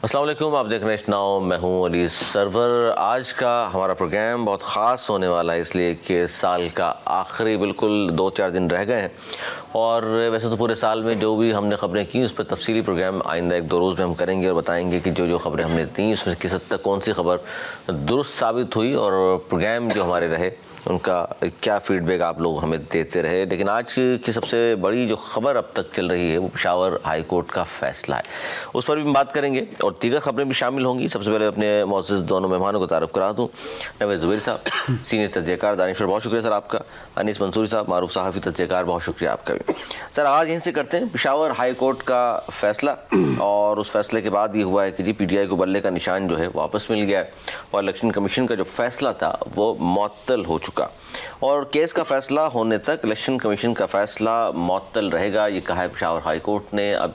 अस्सलाम वालेकुम, आप देख रहे हैं नाउ, मैं हूं अली सरवर। आज का हमारा प्रोग्राम बहुत ख़ास होने वाला है, इसलिए कि साल का आखिरी बिल्कुल 2-4 दिन रह गए हैं और वैसे तो पूरे साल में जो भी हमने ख़बरें की उस पर तफसीली प्रोग्राम आइंदा 1-2 रोज़ में हम करेंगे और बताएंगे कि जो जो ख़बरें हमने दी उसमें किस हद तक कौन सी ख़बर दुरुस्त साबित हुई और प्रोग्राम जो हमारे रहे उनका क्या फ़ीडबैक आप लोग हमें देते रहे। लेकिन आज की सबसे बड़ी जो ख़बर अब तक चल रही है वो पेशावर हाई कोर्ट का फ़ैसला है, उस पर भी हम बात करेंगे और दीगर ख़बरें भी शामिल होंगी। सबसे पहले अपने मौजूद दोनों मेहमानों को तारुफ़ करा दूँ। नवेद ज़ुबैर साहब, सीनियर तजज़ियाकार, दानिशवर, बहुत शुक्रिया सर आपका। अनीस मंसूरी साहब, मारूफ सहाफ़ी तजज़ियाकार, बहुत शुक्रिया आपका भी। सर आज यहीं से करते हैं, पेशावर हाई कोर्ट का फ़ैसला और उस फैसले के बाद ये हुआ है कि जी PTI को बल्ले का निशान जो है वापस मिल गया है और इलेक्शन कमीशन का जो फ़ैसला था वो मुअत्तल हो चुका और केस का फैसला होने तक इलेक्शन कमीशन का फैसला मुअत्तल रहेगा, ये कहा है पेशावर हाई कोर्ट ने। अब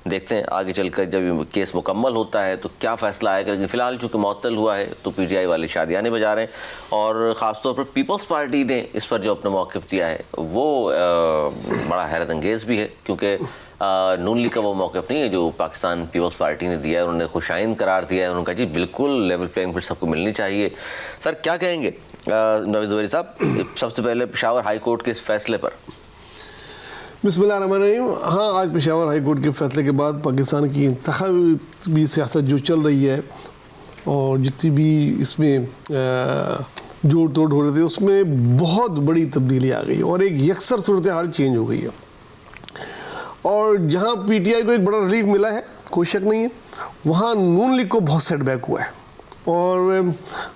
देखते हैं आगे चलकर जब केस मुकम्मल होता है तो क्या फ़ैसला आएगा, लेकिन फ़िलहाल चूँकि मुअत्तल हुआ है तो PTI वाले शादियाने बजा रहे हैं और ख़ास तौर पर पीपल्स पार्टी ने इस पर जो अपना मौक़िफ़ दिया है वो बड़ा हैरत अंगेज़ भी है, क्योंकि नून लीग का वो मौक़िफ़ नहीं है जो पाकिस्तान पीपल्स पार्टी ने दिया है। उन्होंने खुशाइन करार दिया है, उन्होंने कहा जी बिल्कुल लेवल प्लेइंग फील्ड सबको मिलनी चाहिए। सर क्या कहेंगे नवेद ज़ुबैर साहब, सबसे पहले पेशावर हाई कोर्ट के इस फैसले पर? बिस्मिल्लाहिर्रहमानिर्रहीम। हाँ, आज पेशावर हाई कोर्ट के फैसले के बाद पाकिस्तान की इंतखाबी सियासत जो चल रही है और जितनी भी इसमें जोड़ तोड़ हो रहे थे उसमें बहुत बड़ी तब्दीली आ गई और एक यकसर सूरत हाल चेंज हो गई है। और जहाँ PTI को एक बड़ा रिलीफ मिला है, कोई शक नहीं है, वहाँ नून लीग को बहुत सेटबैक हुआ है और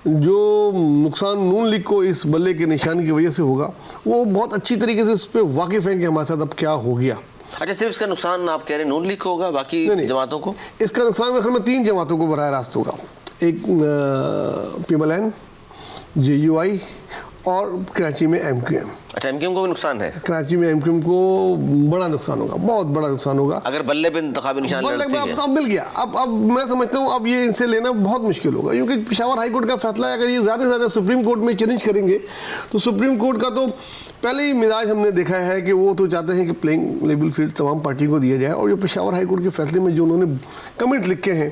जो नुकसान नून लीग को इस बल्ले के निशान की वजह से होगा वो बहुत अच्छी तरीके से इस पर वाकिफ़ है कि हमारे साथ अब क्या हो गया। अच्छा, सिर्फ इसका नुकसान आप कह रहे हैं नून लीग को होगा, बाकी जमातों को? इसका नुकसान मेरे ख्याल में 3 जमातों को बराह रास्त होगा। एक PMLN, JUI और कराची में MQM। अच्छा, MQM को भी नुकसान है? कराची में MQM को बड़ा नुकसान होगा, बहुत बड़ा नुकसान होगा अगर बल्ले पे इंतखाबी निशान अब मिल गया। अब मैं समझता हूँ अब ये इनसे लेना बहुत मुश्किल होगा, क्योंकि पेशावर हाई कोर्ट का फैसला है। अगर ये ज़्यादा से ज़्यादा सुप्रीम कोर्ट में चैलेंज करेंगे तो सुप्रीम कोर्ट का तो पहले ही मिजाज हमने देखा है कि वो तो चाहते हैं कि प्लेइंग लेवल फील्ड तमाम पार्टी को दिया जाए। और जो पेशावर हाई कोर्ट के फैसले में जो उन्होंने कमेंट लिखे हैं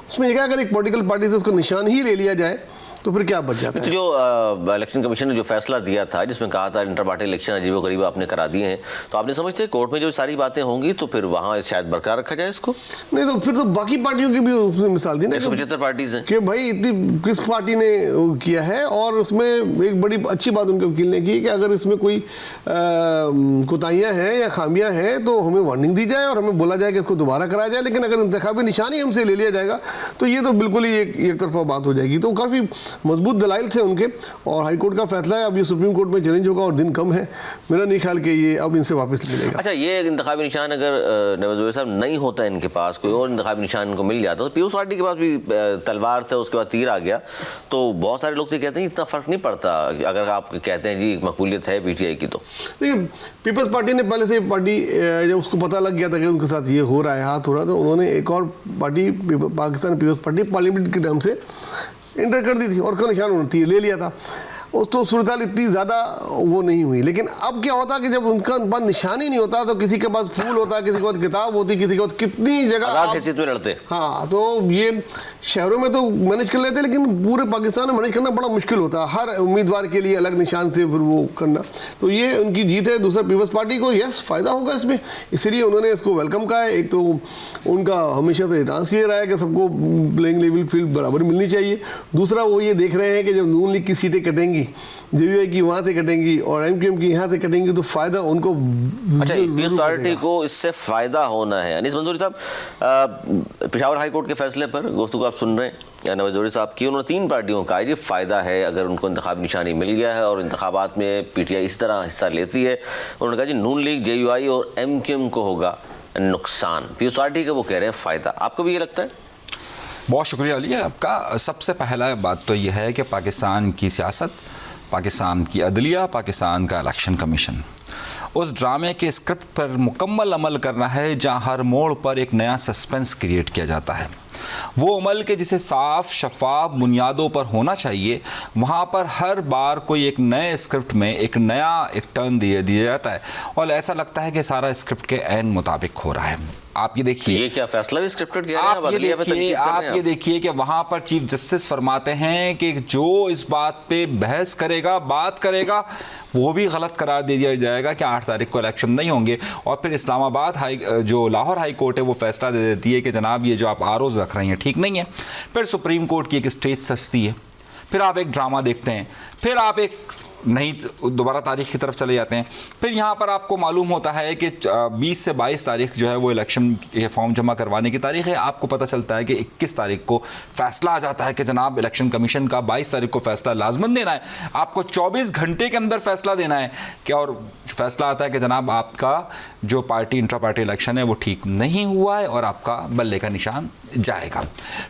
उसमें यह अगर एक पॉलिटिकल पार्टी से उसका निशान ही ले लिया जाए तो फिर क्या बच जाता है? तो जो इलेक्शन कमीशन ने जो फैसला दिया था जिसमें कहा था इंटर पार्टी इलेक्शन अजीबो गरीब आपने करा दिए हैं, तो आपने समझते हैं कोर्ट में जो सारी बातें होंगी तो फिर वहाँ शायद बरकरार रखा जाए इसको? नहीं तो फिर तो बाकी पार्टियों की भी उसने मिसाल दी ना, 175 पार्टीज हैं कि भाई इतनी किस पार्टी ने किया है। और उसमें एक बड़ी अच्छी बात उनके वकील ने की कि अगर इसमें कोई कोताहियाँ हैं या खामियाँ हैं तो हमें वार्निंग दी जाए और हमें बोला जाए कि इसको दोबारा कराया जाए, लेकिन अगर इंतखाबी निशानी हमसे ले लिया जाएगा तो ये तो बिल्कुल ही एक तरफा बात हो जाएगी। तो काफ़ी मजबूत दलाइल थे उनके और हाई कोर्ट का फैसला है। अब ये सुप्रीम कोर्ट में चैलेंज होगा और दिन कम है, मेरा नहीं ख्याल कि ये अब इनसे वापस मिलेगा। अच्छा, ये इंतखाबी निशान अगर नवेद ज़ुबैर साहब नहीं होता है इनके पास, कोई और इंतखाबी निशान इनको मिल जाता तो पीपल्स पार्टी के पास भी तलवार था, उसके बाद तीर आ गया, तो बहुत सारे लोग तो कहते हैं इतना फ़र्क नहीं पड़ता अगर आप कहते हैं जी मकबूलियत है PTI की। तो देखिए पीपल्स पार्टी ने पहले से पार्टी जब उसको पता लग गया था कि उनके साथ ये हो रहा है, हाथ हो रहा है, तो उन्होंने एक और party Pakistan peoples party parliament के नाम से इंटर कर दी थी और का निशान उन्होंने ले लिया था। उस तो सूरत हाल इतनी ज़्यादा वो नहीं हुई। लेकिन अब क्या होता कि जब उनका पास निशान ही नहीं होता तो किसी के पास फूल होता, किसी के पास किताब होती, किसी के पास कितनी जगह हैसियत में लड़ते। हाँ, तो ये शहरों में तो मैनेज कर लेते लेकिन पूरे पाकिस्तान में मैनेज करना बड़ा मुश्किल होता है, हर उम्मीदवार के लिए अलग निशान से फिर वो करना। तो ये उनकी जीत है। दूसरा पीपल्स पार्टी को यस फ़ायदा होगा इसमें, इसलिए उन्होंने इसको वेलकम कहा है। एक तो उनका हमेशा से डांस ये रहा है कि सबको प्लेइंग लेवल फील्ड बराबर मिलनी चाहिए। दूसरा वो ये देख रहे हैं कि जब नून लीग की सीटें कटेंगी, JUI की वहाँ से कटेंगी और MQM की यहाँ से कटेंगी तो फ़ायदा उनको। अच्छा, पीपल्स पार्टी को इससे फ़ायदा होना है। अनीस मंसूरी साहब, पेशावर हाई कोर्ट के फैसले पर गुफ्तगू आप सुन रहे हैं नवेद ज़ुबैर साहब की। उन्होंने 3 पार्टियों का ये फ़ायदा है अगर उनको इंतखाबी निशानी मिल गया है और इंतखाबात में PTI इस तरह हिस्सा लेती है। उन्होंने कहा जी नून लीग, JUI और MQM को होगा नुकसान, पीपल्स पार्टी का वो कह रहे हैं फ़ायदा। आपको भी ये लगता है? बहुत शुक्रिया अली आपका। सबसे पहला बात तो यह है कि पाकिस्तान की सियासत, पाकिस्तान की अदलिया, पाकिस्तान का इलेक्शन कमीशन उस ड्रामे के स्क्रिप्ट पर मुकम्मल अमल करना है जहां हर मोड़ पर एक नया सस्पेंस क्रिएट किया जाता है। वो अमल के जिसे साफ शफाफ बुनियादों पर होना चाहिए, वहाँ पर हर बार कोई एक नए स्क्रिप्ट में एक नया टर्न दिया जाता है और ऐसा लगता है कि सारा स्क्रिप्ट के ऐन मुताबिक हो रहा है। आप ये देखिए, ये क्या फैसला भी स्क्रिप्टेड किया है? आप ये देखिए कि वहां पर चीफ जस्टिस फरमाते हैं कि जो इस बात पे बहस करेगा, बात करेगा, वो भी गलत करार दे दिया जाएगा कि 8 तारीख को इलेक्शन नहीं होंगे। और फिर इस्लामाबाद जो लाहौर हाई कोर्ट है वो फैसला दे देती है कि जनाब ये जो आप आरओज़ रख रहे हैं ठीक नहीं है। फिर सुप्रीम कोर्ट की एक स्टेज सस्ती है, फिर आप एक ड्रामा देखते हैं, फिर आप एक नहीं दोबारा तारीख की तरफ चले जाते हैं। फिर यहाँ पर आपको मालूम होता है कि 20 से 22 तारीख जो है वो इलेक्शन के फॉर्म जमा करवाने की तारीख है। आपको पता चलता है कि 21 तारीख को फैसला आ जाता है कि जनाब इलेक्शन कमीशन का 22 तारीख को फैसला लाजमन देना है, आपको 24 घंटे के अंदर फैसला देना है कि, और फैसला आता है कि जनाब आपका जो पार्टी इंट्रा पार्टी इलेक्शन है वो ठीक नहीं हुआ है और आपका बल्ले का निशान जाएगा।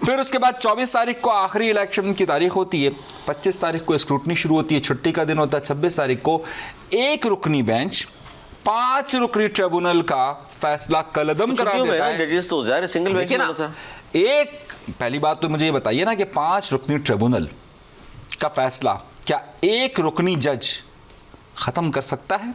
फिर उसके बाद 24 तारीख को आखिरी इलेक्शन की तारीख होती है, 25 तारीख को स्क्रूटनी शुरू होती है, छुट्टी का दिन होता है 26 तारीख को। एक रुकनी बेंच 5 रुकनी ट्रिब्यूनल का फैसला कलअदम करा देता है। जजेस तो ज़ाहिर सिंगल बेंच में होता है। एक पहली बात तो मुझे ये बताइए ना कि 5 रुकनी ट्रिब्यूनल का फैसला क्या एक रुकनी जज खत्म कर सकता है?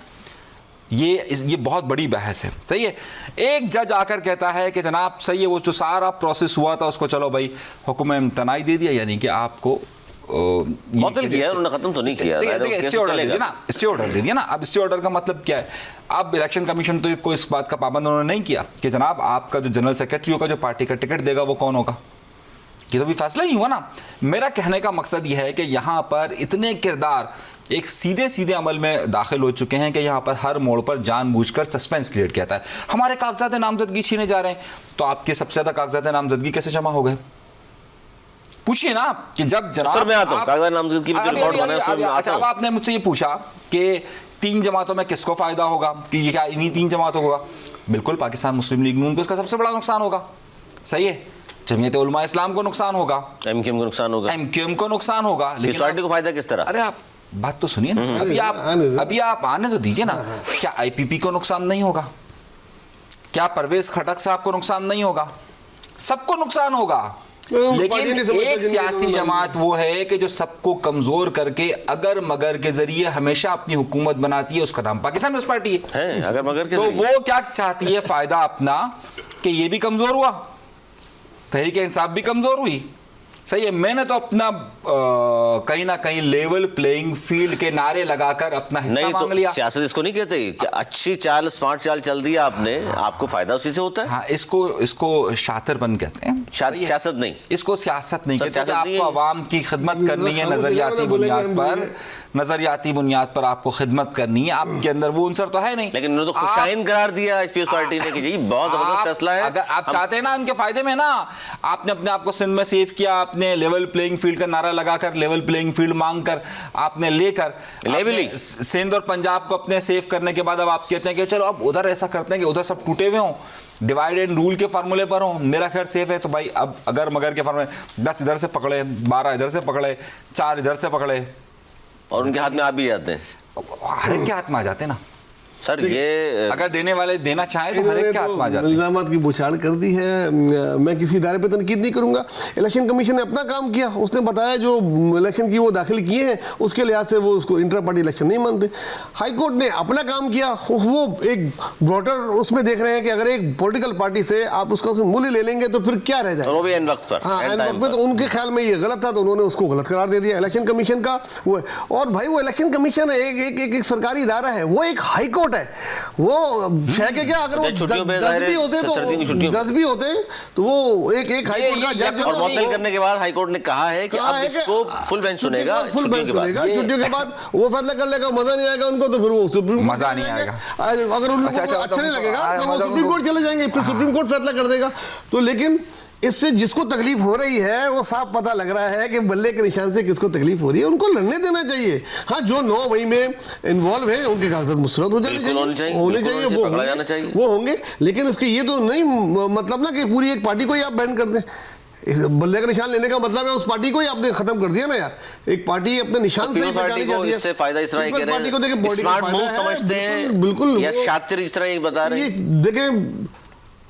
ये बहुत बड़ी बहस है। सही है, एक जज आकर कहता है कि जनाब सही है, वो जो सारा प्रोसेस हुआ था उसको चलो भाई हुक्म इम्तनाई दे दिया, यानी कि आपको मुअत्तल किया, उन्होंने खत्म तो नहीं किया, स्टे ऑर्डर दे दिया ना, स्टे ऑर्डर दे दिया ना। अब स्टे ऑर्डर का मतलब क्या है? अब इलेक्शन कमीशन तो कोई इस बात का पाबंद उन्होंने नहीं किया कि जनाब आपका जो जनरल सेक्रेटरी होगा, जो पार्टी का टिकट देगा, वो कौन होगा। ये तो भी फैसला नहीं हुआ ना। मेरा कहने का मकसद यह है कि यहाँ पर इतने किरदार एक सीधे सीधे अमल में दाखिल हो चुके हैं कि यहाँ पर हर मोड़ पर जानबूझकर सस्पेंस क्रिएट किया जाता है। हमारे कागजात नामजदगी छीने जा रहे हैं, तो आपके सबसे ज़्यादा कागजात नामजदगी कैसे जमा हो गए? पूछिए ना कि जब जनाब मैं आता हूं, कागजात नामजदगी की रिपोर्ट बना है, उसमें आता हूं। आपने मुझसे ये पूछा कि 3 जमातों में किसको फ़ायदा होगा, कि ये क्या इन्हीं 3 जमातों को होगा? बिल्कुल पाकिस्तान मुस्लिम लीग नून को इसका सबसे बड़ा नुकसान होगा। सही है, जमीयत उलमा इस्लाम को नुकसान होगा, एमक्यूएम को नुकसान होगा, एमक्यूएम को नुकसान होगा, लेकिन पार्टी को फायदा किस तरह? अरे आप बात तो सुनिए ना, अभी आप आने तो दीजिए ना। क्या आईपीपी को नुकसान नहीं होगा? क्या परवेज खटक साहब को नुकसान नहीं होगा? सबको नुकसान होगा। लेकिन एक सियासी जमात वो है कि जो सबको कमजोर करके अगर मगर के जरिए हमेशा अपनी हुकूमत बनाती है, उसका नाम पाकिस्तान पीपल्स पार्टी है। अगर मगर के तो वो क्या चाहती है? फायदा अपना, कि ये भी कमजोर हुआ, तहरीक इंसाफ भी कमजोर हुई। सही है, मैंने तो अपना कहीं ना कहीं लेवल प्लेइंग फील्ड के नारे लगाकर अपना हिस्सा मांग लिया। सियासत इसको नहीं कहते कि अच्छी चाल, स्मार्ट चाल चल दी आपने, आपको फायदा उसी से होता है। हाँ, इसको शातिरपन कहते हैं, सियासत नहीं, इसको सियासत नहीं कहते। आपको आवाम की खिदमत करनी है, नजरियाती बुनियाद पर आपको खिदमत करनी है, आपके अंदर वो अंसर तो है नहीं। लेकिन उन्होंने तो खुशाइन करार दिया पीपल्स पार्टी ने कि जी बहुत जबरदस्त फैसला है। अगर आप चाहते हैं ना उनके फायदे में ना, आपने अपने आप को सिंध में सेव किया, आपने लेवल प्लेइंग फील्ड का नारा लगाकर, लेवल प्लेइंग फील्ड मांगकर आपने लेकर सिंध और पंजाब को अपने सेव करने के बाद अब आप कहते हैं कि चलो अब उधर ऐसा करते हैं कि उधर सब टूटे हुए हों, डिवाइड एंड रूल के फार्मूले पर हो, मेरा खैर सेफ है। तो भाई अब अगर मगर के फार्मूले 10 इधर से पकड़े, 12 इधर से पकड़े, 4 इधर से पकड़े, और उनके हाथ में आप भी जाते हैं, हर एक के हाथ में आ जाते हैं ना सर। ये अगर देने वाले देना चाहें तो हर एक के हाथ में आ जाते हैं। इल्जामात की बुछाड़ कर दी है। मैं किसी इदारे पर तनकीद नहीं करूंगा। इलेक्शन कमीशन ने अपना काम किया, उसने बताया जो इलेक्शन की वो दाखिल किए हैं उसके लिहाज से वो उसको इंटर पार्टी इलेक्शन नहीं मानते। हाई कोर्ट ने अपना काम किया, वो एक ब्रॉडर उसमें देख रहे हैं कि अगर एक पॉलिटिकल पार्टी से आप उसका मूल्य ले लेंगे तो फिर क्या रह जाएगा। वो भी एन वक्त पर, हाँ, एन वक्त में तो उनके ख्याल में ये गलत था, तो उन्होंने उसको गलत करार दे दिया इलेक्शन कमीशन का। वो और भाई वो इलेक्शन कमीशन है, एक सरकारी इदारा है, वो एक हाई कोर्ट है। वो 6 के क्या, अगर वो 10 भी होते तो वो एक हाई कोर्ट का जज और मुअत्तल करने के बाद हाई कोर्ट ने कहा है कि अब इसको फुल बेंच सुनेगा, छुट्टियों के बाद वो फैसला कर लेगा। मजा नहीं आएगा उनको तो फिर वो सुप्रीम कोर्ट मजा नहीं आएगा। अगर उनको अच्छा नहीं लगेगा तो वो सुप्रीम कोर्ट चले जाएंगे, फिर सुप्रीम कोर्ट फैसला कर देगा। तो लेकिन इससे जिसको तकलीफ हो रही है वो साफ पता लग रहा है कि बल्ले के निशान से किसको तकलीफ हो रही है, उनको लड़ने देना चाहिए। हाँ, जो 9 मई में इन्वॉल्व हैं उनके कागजात मुस्तरद हो जाने चाहिए, वो होंगे। लेकिन इसके ये तो नहीं मतलब ना कि पूरी एक पार्टी को ही आप बैन कर दें। बल्ले का निशान लेने का मतलब है उस पार्टी को ही आपने खत्म कर दिया ना यार। एक पार्टी अपने निशान से पार्टी को इससे फायदा इस तरह कह रहे हैं, स्मार्ट मूव समझते हैं, बिल्कुल या शातिर इस तरह बता रहे हैं। देखें,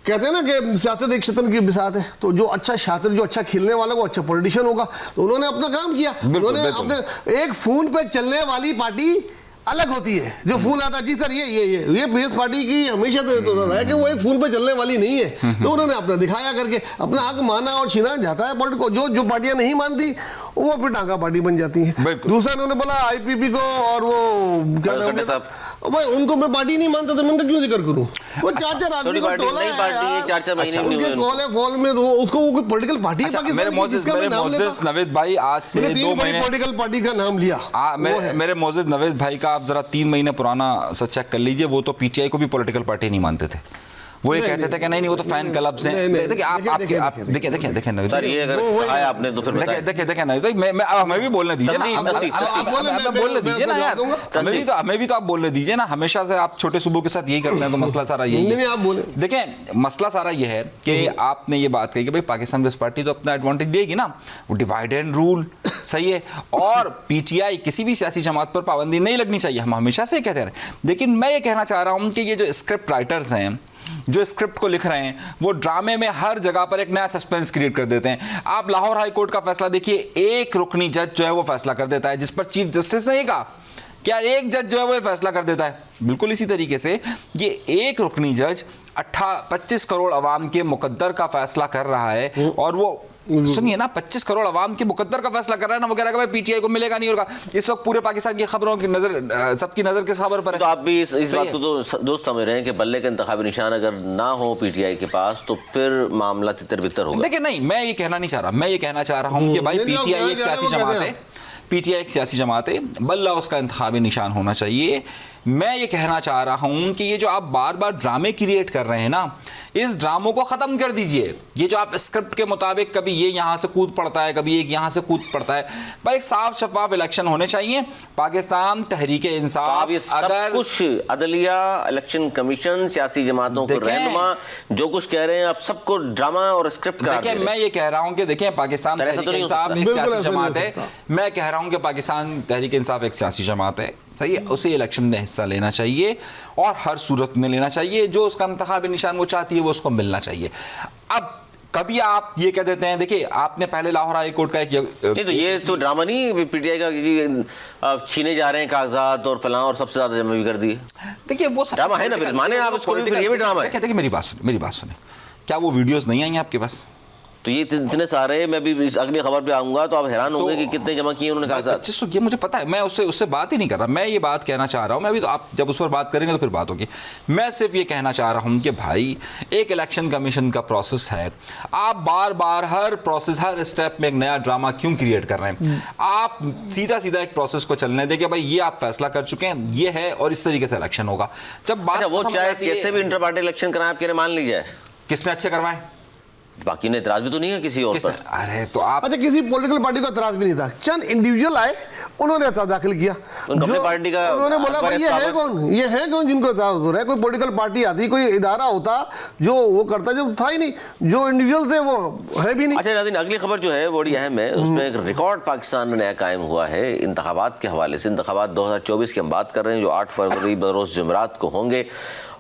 कहते हैं ना कि सियासत एक शतरंज की बिसात है, तो जो अच्छा शातिर, जो अच्छा खेलने वाला वो अच्छा पॉलिटिशियन होगा। तो उन्होंने अपना काम किया, उन्होंने अपने एक फोन पे चलने वाली पार्टी अलग होती है। जो फूल आता है जी सर ये पीएस पार्टी की हमेशा तो रहा है कि वो एक फूल पे चलने वाली नहीं है, तो उन्होंने अपना दिखाया करके अपना हक माना और छीना जाता है पॉलिटिको। जो पार्टियां नहीं मानती वो फिर टांगा पार्टी बन जाती है। दूसरा उन्होंने बोला आईपीपी को और वो क्या नाम है भाई, उनको मैं पार्टी नहीं मानता तो मैं उनका क्यों जिक्र करूं? वो 4-4 आदमी को टोला है, 4-4 महीने नहीं हुए कॉल है फॉल में, तो उसको वो कोई पॉलिटिकल पार्टी है पाकिस्तान की जिसका मैं नाम लेता। नवेद भाई आज से 2 महीने पॉलिटिकल पार्टी का नाम लिया। मेरे मोजेज नवेद भाई का आप जरा 3 महीने पुराना सच चेक कर लीजिए, वो तो पीटीआई को भी पॉलिटिकल पार्टी नहीं मानते थे। वो ये कहते थे कि नहीं वो तो फैन क्लब से। देखिए आप देखिए नवीद सर, ये अगर कहा है आपने तो फिर देखिए नवीद भाई, मैं हमें भी बोलने दीजिए ना, बोलने दीजिए ना यार, हमें भी तो आप बोलने दीजिए ना। हमेशा से आप छोटे सूबों के साथ यही करते हैं, तो मसला सारा यही है। आप बोले देखें, मसला सारा ये है कि आपने ये बात कही कि भाई पाकिस्तान पीपल्स पार्टी तो अपना एडवांटेज देगी ना, वो डिवाइड एंड रूल सही है, और पीटीआई किसी भी सियासी जमात पर पाबंदी नहीं लगनी चाहिए, हम हमेशा से कहते हैं। लेकिन मैं ये कहना चाह रहा हूँ कि ये जो स्क्रिप्ट राइटर्स हैं जो स्क्रिप्ट को लिख रहे हैं, वो ड्रामे में हर जगह पर एक नया सस्पेंस क्रिएट कर देते हैं। आप लाहौर हाई कोर्ट का फैसला देखिए, एक रुकनी जज जो है वो फैसला कर देता है, जिस पर चीफ जस्टिस ने कहा क्या एक जज जो है वो फैसला कर देता है। बिल्कुल इसी तरीके से ये एक रुकनी जज 25 करोड़ अवाम के मुकद्दर का फैसला कर रहा है, और वो सुनिए ना 25 करोड़ अवाम के मुकद्दर का फैसला कर रहा है ना, वो कह रहा है भाई पीटीआई को मिलेगा नहीं होगा। इस वक्त पूरे पाकिस्तान की खबरों की नजर, सबकी नजर किस खबर पर है? तो आप भी इस बात को तो दोस्त समझ रहे हैं कि बल्ले का इंतखाबी निशान अगर ना हो पीटीआई के पास तो फिर मामला तितर बितर होगा। देखिए नहीं, मैं ये कहना नहीं चाह रहा, मैं ये कहना चाह रहा हूँ कि भाई पीटीआई एक सियासी जमात है, पीटीआई एक सियासी जमात है, बल्ला उसका इंतखाबी निशान होना चाहिए। मैं ये कहना चाह रहा हूं कि ये जो आप बार बार ड्रामे क्रिएट कर रहे हैं ना, इस ड्रामों को ख़त्म कर दीजिए। ये जो आप स्क्रिप्ट के मुताबिक कभी ये यहाँ से कूद पड़ता है, कभी एक यहाँ से कूद पड़ता है, भाई एक साफ शफाफ इलेक्शन होने चाहिए। पाकिस्तान तहरीक इंसाफ, अगर कुछ अदलिया, इलेक्शन कमीशन, सियासी जमातों को रहनुमा जो कुछ कह रहे हैं आप सबको ड्रामा और स्क्रिप्ट करार दे रहे हैं। मैं ये कह रहा हूँ कि देखिए पाकिस्तान तहरीक इंसाफ एक सियासी जमात है, मैं कह रहा हूँ कि पाकिस्तान तहरीक इंसाफ एक सियासी जमात है, सही है, उसे इलेक्शन में हिस्सा लेना चाहिए और हर सूरत में लेना चाहिए। जो उसका इंतखाबी निशान वो चाहती है वो उसको मिलना चाहिए। अब कभी आप ये कह देते हैं, देखिए आपने पहले लाहौर हाई कोर्ट का एक तो ये तो ड्रामा नहीं पीटीआई का छीने जा रहे हैं कागजात और फलां और सबसे ज्यादा जमा भी कर दिए। देखिए वो ड्रामा है ना, फिर माने आप उसको भी, फिर ये भी ड्रामा है। देखिए मेरी बात सुने, क्या वो वीडियोस नहीं आई आपके पास? तो ये इतने सारे, मैं भी इस अगली खबर पे आऊंगा तो आप हैरान होंगे कि कितने जमा किए उन्होंने कहा। ये मुझे पता है, मैं उससे बात ही नहीं कर रहा, मैं ये बात कहना चाह रहा हूँ, मैं अभी तो आप जब उस पर बात करेंगे तो फिर बात होगी। मैं सिर्फ ये कहना चाह रहा हूँ कि भाई एक इलेक्शन कमीशन का प्रोसेस है, आप बार बार हर प्रोसेस हर स्टेप में एक नया ड्रामा क्यों क्रिएट कर रहे हैं? आप सीधा सीधा एक प्रोसेस को चलने दें कि भाई ये आप फैसला कर चुके हैं, ये है और इस तरीके से इलेक्शन होगा। जब बात वो चाहे कैसे भी इंटर पार्टी इलेक्शन कराएं, आपके मान लीजिए किसने अच्छे करवाएं, बाकी ने इतराज भी तो नहीं है किसी और पर। अरे तो आप अच्छा, किसी पॉलिटिकल पार्टी को इतराज भी नहीं था, चंद इंडिविजुअल आए उन्होंने इतराज दाखिल किया, जो पार्टी का उन्होंने बोला भाई ये है कौन जिनको इतराज हो रहा है? कोई पॉलिटिकल पार्टी आती, कोई इदारा होता जो वो करता, जब था ही नहीं, जो इंडिविजुअल थे वो है भी नहीं। अच्छा नाज़रीन, अगली खबर जो है बड़ी अहम है, उसमें एक रिकॉर्ड पाकिस्तान में नया कायम हुआ है इंतखाबात के हवाले से। इंतखाबात 2024 की हम बात कर रहे हैं जो 8 फरवरी बरोज़ जुमेरात को होंगे,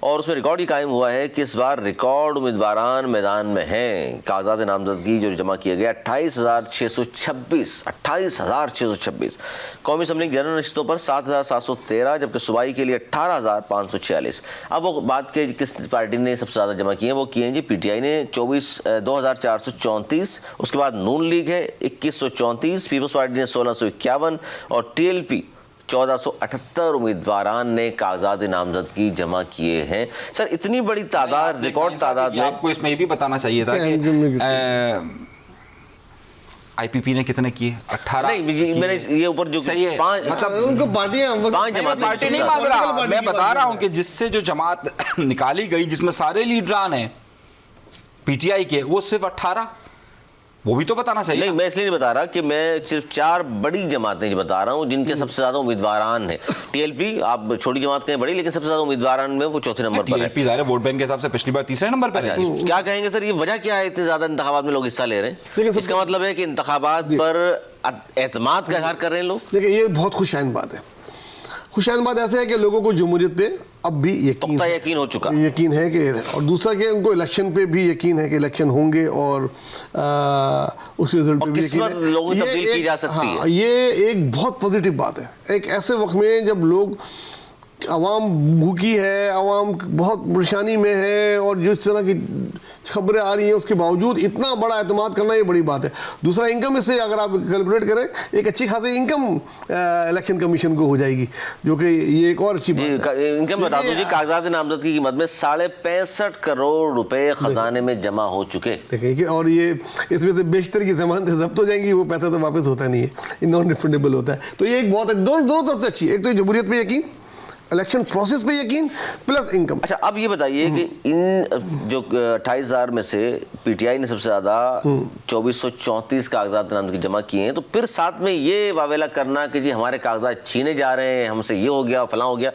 और उसमें रिकॉर्ड ही कायम हुआ है कि इस बार रिकॉर्ड उम्मीदवारान मैदान में हैं। कागजात नामजदगी जो जमा किया गया 28,626, कौमी असम्बली की जनरल नशिस्तों पर 7,713, जबकि सूबाई के लिए 18,546। अब वो बात के किस पार्टी ने सबसे ज़्यादा जमा किए हैं, वो किए हैं जी पीटीआई ने 2,434, उसके बाद नून लीग है 2,134, पीपल्स पार्टी ने 1,651 और टीएलपी 1,478 उम्मीदवारान ने कागजात नामजदगी जमा किए हैं। सर इतनी बड़ी तादाद, रिकॉर्ड तादाद में, आपको इसमें ये भी बताना चाहिए था कि आईपीपी ने कितने किए? 18। नहीं मैंने ये ऊपर जो सही है, 5 मतलब उनको पार्टियां 5 जमातें पार्टी नहीं मांग रहा, मैं बता रहा हूं कि जिससे जो जमात निकाली गई जिसमें सारे लीडरान हैं पीटीआई के, वो सिर्फ 18, वो भी तो बताना चाहिए। नहीं मैं इसलिए नहीं बता रहा कि मैं सिर्फ 4 बड़ी जमातें बता रहा हूँ जिनके सबसे ज्यादा उम्मीदवारान हैं। टीएलपी आप छोटी जमात कहें बड़ी, लेकिन सबसे ज्यादा उम्मीदवारान में वो चौथे नंबर पर है। टीएलपी ज़ाहिर वोट बैंक के हिसाब से पिछली बार तीसरे नंबर पर है। क्या कहेंगे सर, ये वजह क्या है इतने ज्यादा इंतखाबात में लोग हिस्सा ले रहे हैं? इसका मतलब है कि इंतखाबात पर एतमाद का इजहार कर रहे हैं लोग। देखिए ये बहुत खुशआइन बात है। खुशआइन बात ऐसे है कि लोगों को जमहूरियत पे अब भी यकीन हो चुका, यकीन है कि, और दूसरा कि उनको इलेक्शन पे भी यकीन है कि इलेक्शन होंगे और उसके रिजल्ट पे भी यकीन किस्मत है। लोगों में ये तब्दील की जा सकती है। ये एक बहुत पॉजिटिव बात है। एक ऐसे वक्त में जब लोग, आवाम भूखी है, आवाम बहुत परेशानी में है, और जिस तरह की खबरें आ रही हैं उसके बावजूद इतना बड़ा एतमाद करना ये बड़ी बात है। दूसरा, इनकम इससे अगर आप कैलकुलेट करें, एक अच्छी खासी इनकम इलेक्शन कमीशन को हो जाएगी, जो कि ये एक और अच्छी बात है। इनकम बता दो जी, कागजात नामजद की कीमत में 65.5 करोड़ रुपए खजाने में जमा हो चुके। देखें, और ये इसमें से बेशतर की जमानतें जब्त हो जाएंगी, वो पैसा तो वापस होता नहीं है, नॉन रिफंडेबल होता है। तो ये एक बहुत, दोनों तरफ से अच्छी है। एक तो जमहूरियत पे यकीन, इलेक्शन प्रोसेस पे यकीन, प्लस इनकम। अच्छा, अब ये बताइए कि इन जो 28,000 में से पीटीआई ने सबसे ज्यादा 2434 कागजात नामजद जमा किए हैं, तो फिर साथ में ये वावेला करना कि जी हमारे कागजात छीने जा रहे हैं, हमसे ये हो गया, फलां हो गया,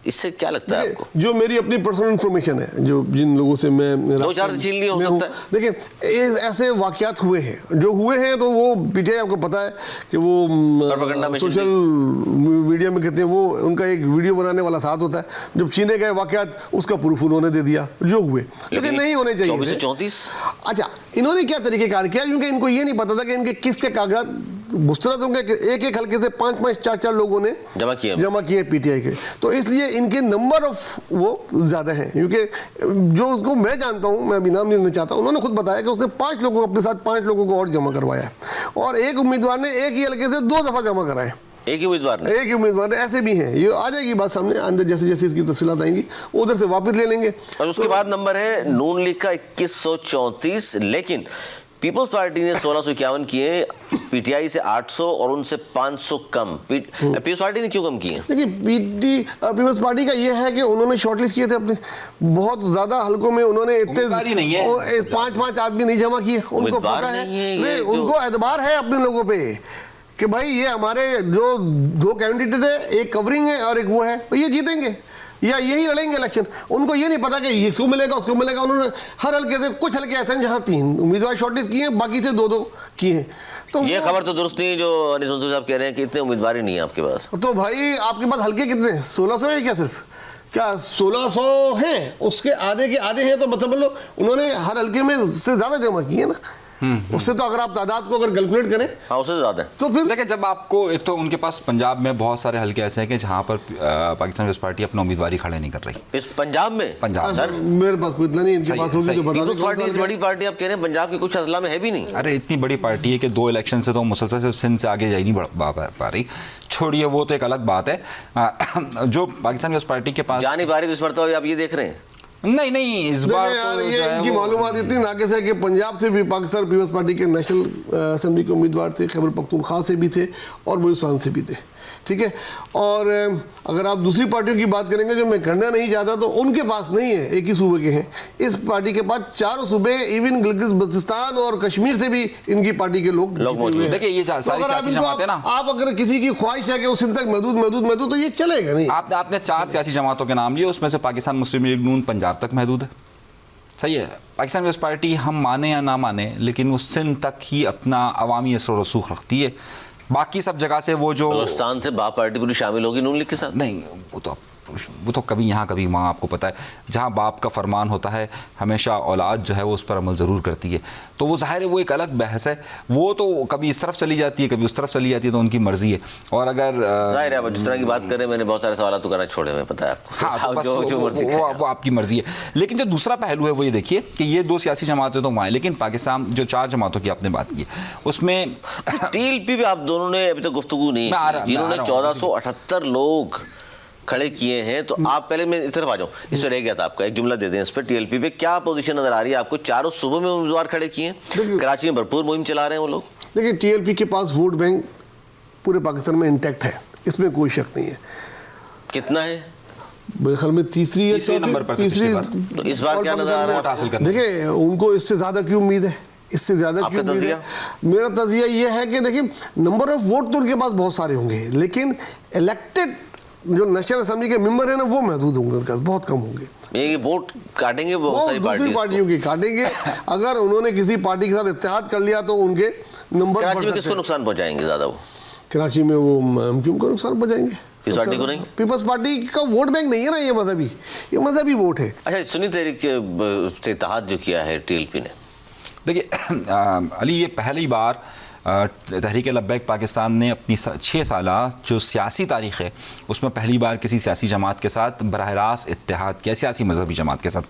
इससे क्या लगता है आपको? जो मेरी अपनी पर्सनल इंफॉर्मेशन है, जो जिन लोगों से मैं 2-4 से छीन लिए हो सकता है। देखिए, ऐसे वाकयात हुए हैं, जो हुए हैं, तो वो पीटीआई, आपको पता है कि वो सोशल मीडिया में कहते हैं, वो उनका एक वीडियो बनाने वाला साथ होता है, जब छीने गए वाकयात, उसका प्रूफ उन्होंने दे दिया जो हुए, लेकिन नहीं होने चाहिए। 24 से 34। अच्छा, इन्होंने क्या तरीकेकार किया, क्योंकि इनको ये नहीं पता था कि इनके किसके कागजात मुस्तरद होंगे। एक हल्के से 5-5, 4-4 लोगों ने जमा किए पीटीआई के, तो इसलिए इनके नंबर ऑफ वो ज्यादा हैं। क्योंकि जो उसको मैं जानता हूं, मैं अभी नाम नहीं लेना चाहता, उन्होंने खुद बताया कि उसने 5 लोगों को अपने साथ 5 लोगों को और जमा करवाया है, और एक उम्मीदवार ने एक ही हल्के से 2 दफा जमा कराए। एक ही उम्मीदवार ने ऐसे भी हैं। ये आ जाएगी बात सामने अंदर, जैसे जैसे इसकी तफसीलात आएंगी उधर से वापस ले लेंगे। और उसके बाद नंबर है नून लीग का 2134, लेकिन पीपल्स पार्टी ने 1651 किए, पीटीआई से 800 और उनसे 500 कम। पीपल्स पार्टी ने क्यों कम किए? देखिए, पीपल्स पार्टी का ये है कि उन्होंने शॉर्टलिस्ट किए थे अपने, बहुत ज्यादा हल्कों में उन्होंने इतने 5-5 आदमी नहीं जमा किए। उनको पता है, उनको एतबार है अपने लोगों पे कि भाई ये हमारे जो 2 कैंडिडेट है, एक कवरिंग है और एक वो है, ये जीतेंगे या यही लड़ेंगे इलेक्शन। उनको ये नहीं पता कि इसको मिलेगा उसको मिलेगा। उन्होंने हर हल्के से, कुछ हल्के ऐसे हैं जहाँ 3 उम्मीदवार शॉर्टलिस्ट किए हैं, बाकी से 2-2 किए हैं। तो ये खबर तो दुरुस्त नहीं जो अनिस मंसूर साहब कह रहे हैं कि इतने उम्मीदवार ही नहीं है आपके पास। तो भाई आपके पास हल्के कितने हैं? 1600 है क्या? सिर्फ क्या 1600 हैं? उसके आधे के आधे हैं, तो मतलब लो उन्होंने हर हल्के में से ज्यादा जमा किए ना। उससे तो अगर आप तादाद को अगर कैलकुलेट करें, हाँ, उससे ज्यादा है। तो फिर देखिए, जब आपको एक तो उनके पास पंजाब में बहुत सारे हल्के ऐसे हैं कि जहां पर पाकिस्तान पीपल्स पार्टी अपना उम्मीदवारी खड़े नहीं कर रही। इस पंजाब में? पंजाब सर मेरे पास कोई इतना नहीं, इनके पास होगी तो बता दो। पीपल्स पार्टी इस बड़ी पार्टी आप कह रहे हैं, पंजाब की कुछ अजला में है भी नहीं। अरे इतनी बड़ी पार्टी है कि 2 इलेक्शन से तो मुसलसल से सिंध से आगे जा ही नहीं पा रही। छोड़िए, वो तो एक अलग बात है। जो पाकिस्तान पीपल्स पार्टी के पास जा नहीं पा रही, तो इस मरतबा आप ये देख रहे हैं? नहीं, इस बार यार ये इनकी मालूमात इतनी नाकिस है कि पंजाब से भी पाकिस्तान पीपल्स पार्टी के नेशनल असेंबली के उम्मीदवार थे, खैबर पख्तूनख्वा से भी थे और बलूचिस्तान से भी थे। ठीक है, और अगर आप दूसरी पार्टियों की बात करेंगे जो मैं करना नहीं चाहता, तो उनके पास नहीं है, एक ही सूबे के हैं। इस पार्टी के पास 4 सूबे, इवन गिलगित बल्तिस्तान और कश्मीर से भी इनकी पार्टी के लोग मौजूद हैं। देखिए, ये सारी सियासी जमातें ना, आप अगर किसी की ख्वाहिश है कि उस तक महदूद तो ये चलेगा नहीं। आपने 4 सियासी जमातों के नाम लिए, उसमें से पाकिस्तान मुस्लिम लीग नून पंजाब तक महदूद है। सही है, पाकिस्तान पीपल्स पार्टी हम माने या ना माने, लेकिन वो सिंध तक ही अपना अवामी असर व रसूख रखती है। बाकी सब जगह से वो जो बलूचिस्तान से बाप पार्टी पूरी शामिल होगी नून लीग के साथ? नहीं, वो तो कभी यहाँ कभी वहाँ, आपको पता है जहाँ बाप का फरमान होता है हमेशा औलाद जो है वो उस पर अमल ज़रूर करती है। तो वो ज़ाहिर है वो एक अलग बहस है, वो तो कभी इस तरफ चली जाती है कभी उस तरफ चली जाती है, तो उनकी मर्जी है। और अगर ज़ाहिर है, जिस तरह की बात करें, मैंने बहुत सारे सवाल तो करना छोड़े हुए, पता है आपको। हाँ, तो बस वो आपकी मर्जी है। लेकिन जो दूसरा पहलू है वो ये देखिए कि ये 2 सियासी जमातें तो वहाँ हैं, लेकिन पाकिस्तान जो 4 जमातों की आपने बात की उसमें टीएलपी भी आप दोनों ने अभी तक गुफ्तगू नहीं, जिन्होंने 1478 लोग खड़े किए हैं। तो आप पहले, मैं इस तरफ आ जाऊँ, इस पर रह गया था आपका, एक जुमला दे दें इस पर। टीएलपी पे क्या पोजीशन नजर आ रही है आपको? 4 सूबों में उम्मीदवार खड़े किए हैं, कराची में भरपूर मुहिम चला रहे हैं वो लोग। देखिए, टीएलपी के पास वोट बैंक पूरे पाकिस्तान में इंटैक्ट है, इसमें कोई शक नहीं है। कितना है? मेरे ख्याल में तीसरी नंबर पर, तीसरी। तो इस बार क्या नजर आ रहा है? देखिए, उनको इससे ज्यादा क्यों उम्मीद है, इससे ज्यादा क्यों उम्मीद है? मेरा तज़िया ये है कि देखिए, नंबर ऑफ वोट तो उनके पास बहुत सारे होंगे, लेकिन इलेक्टेड जो नेशनल असेंबली के मेंबर हैं ना, वो महदूद होंगे, उनके पास बहुत कम होंगे। ये वोट काटेंगे बहुत सारी पार्टियों की काटेंगे। अगर उन्होंने किसी पार्टी के साथ इत्तेहाद कर लिया तो उनके नंबर। कराची में किसको नुकसान पहुंचाएंगे ज्यादा? वो कराची में वो MQM को नुकसान पहुंचाएंगे, इस पार्टी को नहीं। पीपल्स पार्टी का वोट बैंक नहीं है ना, ये मजहबी वोट है। अच्छा, सुन्नी तहरीक से इत्तेहाद जो किया है टीएलपी ने, देखिए अली, ये पहली बार तहरीक लब्बैक पाकिस्तान ने अपनी 6 साला जो सियासी तारीख़ है उसमें पहली बार किसी सियासी जमात के साथ बराह रास्त इत्तेहाद किया, सियासी मजहबी जमात के साथ।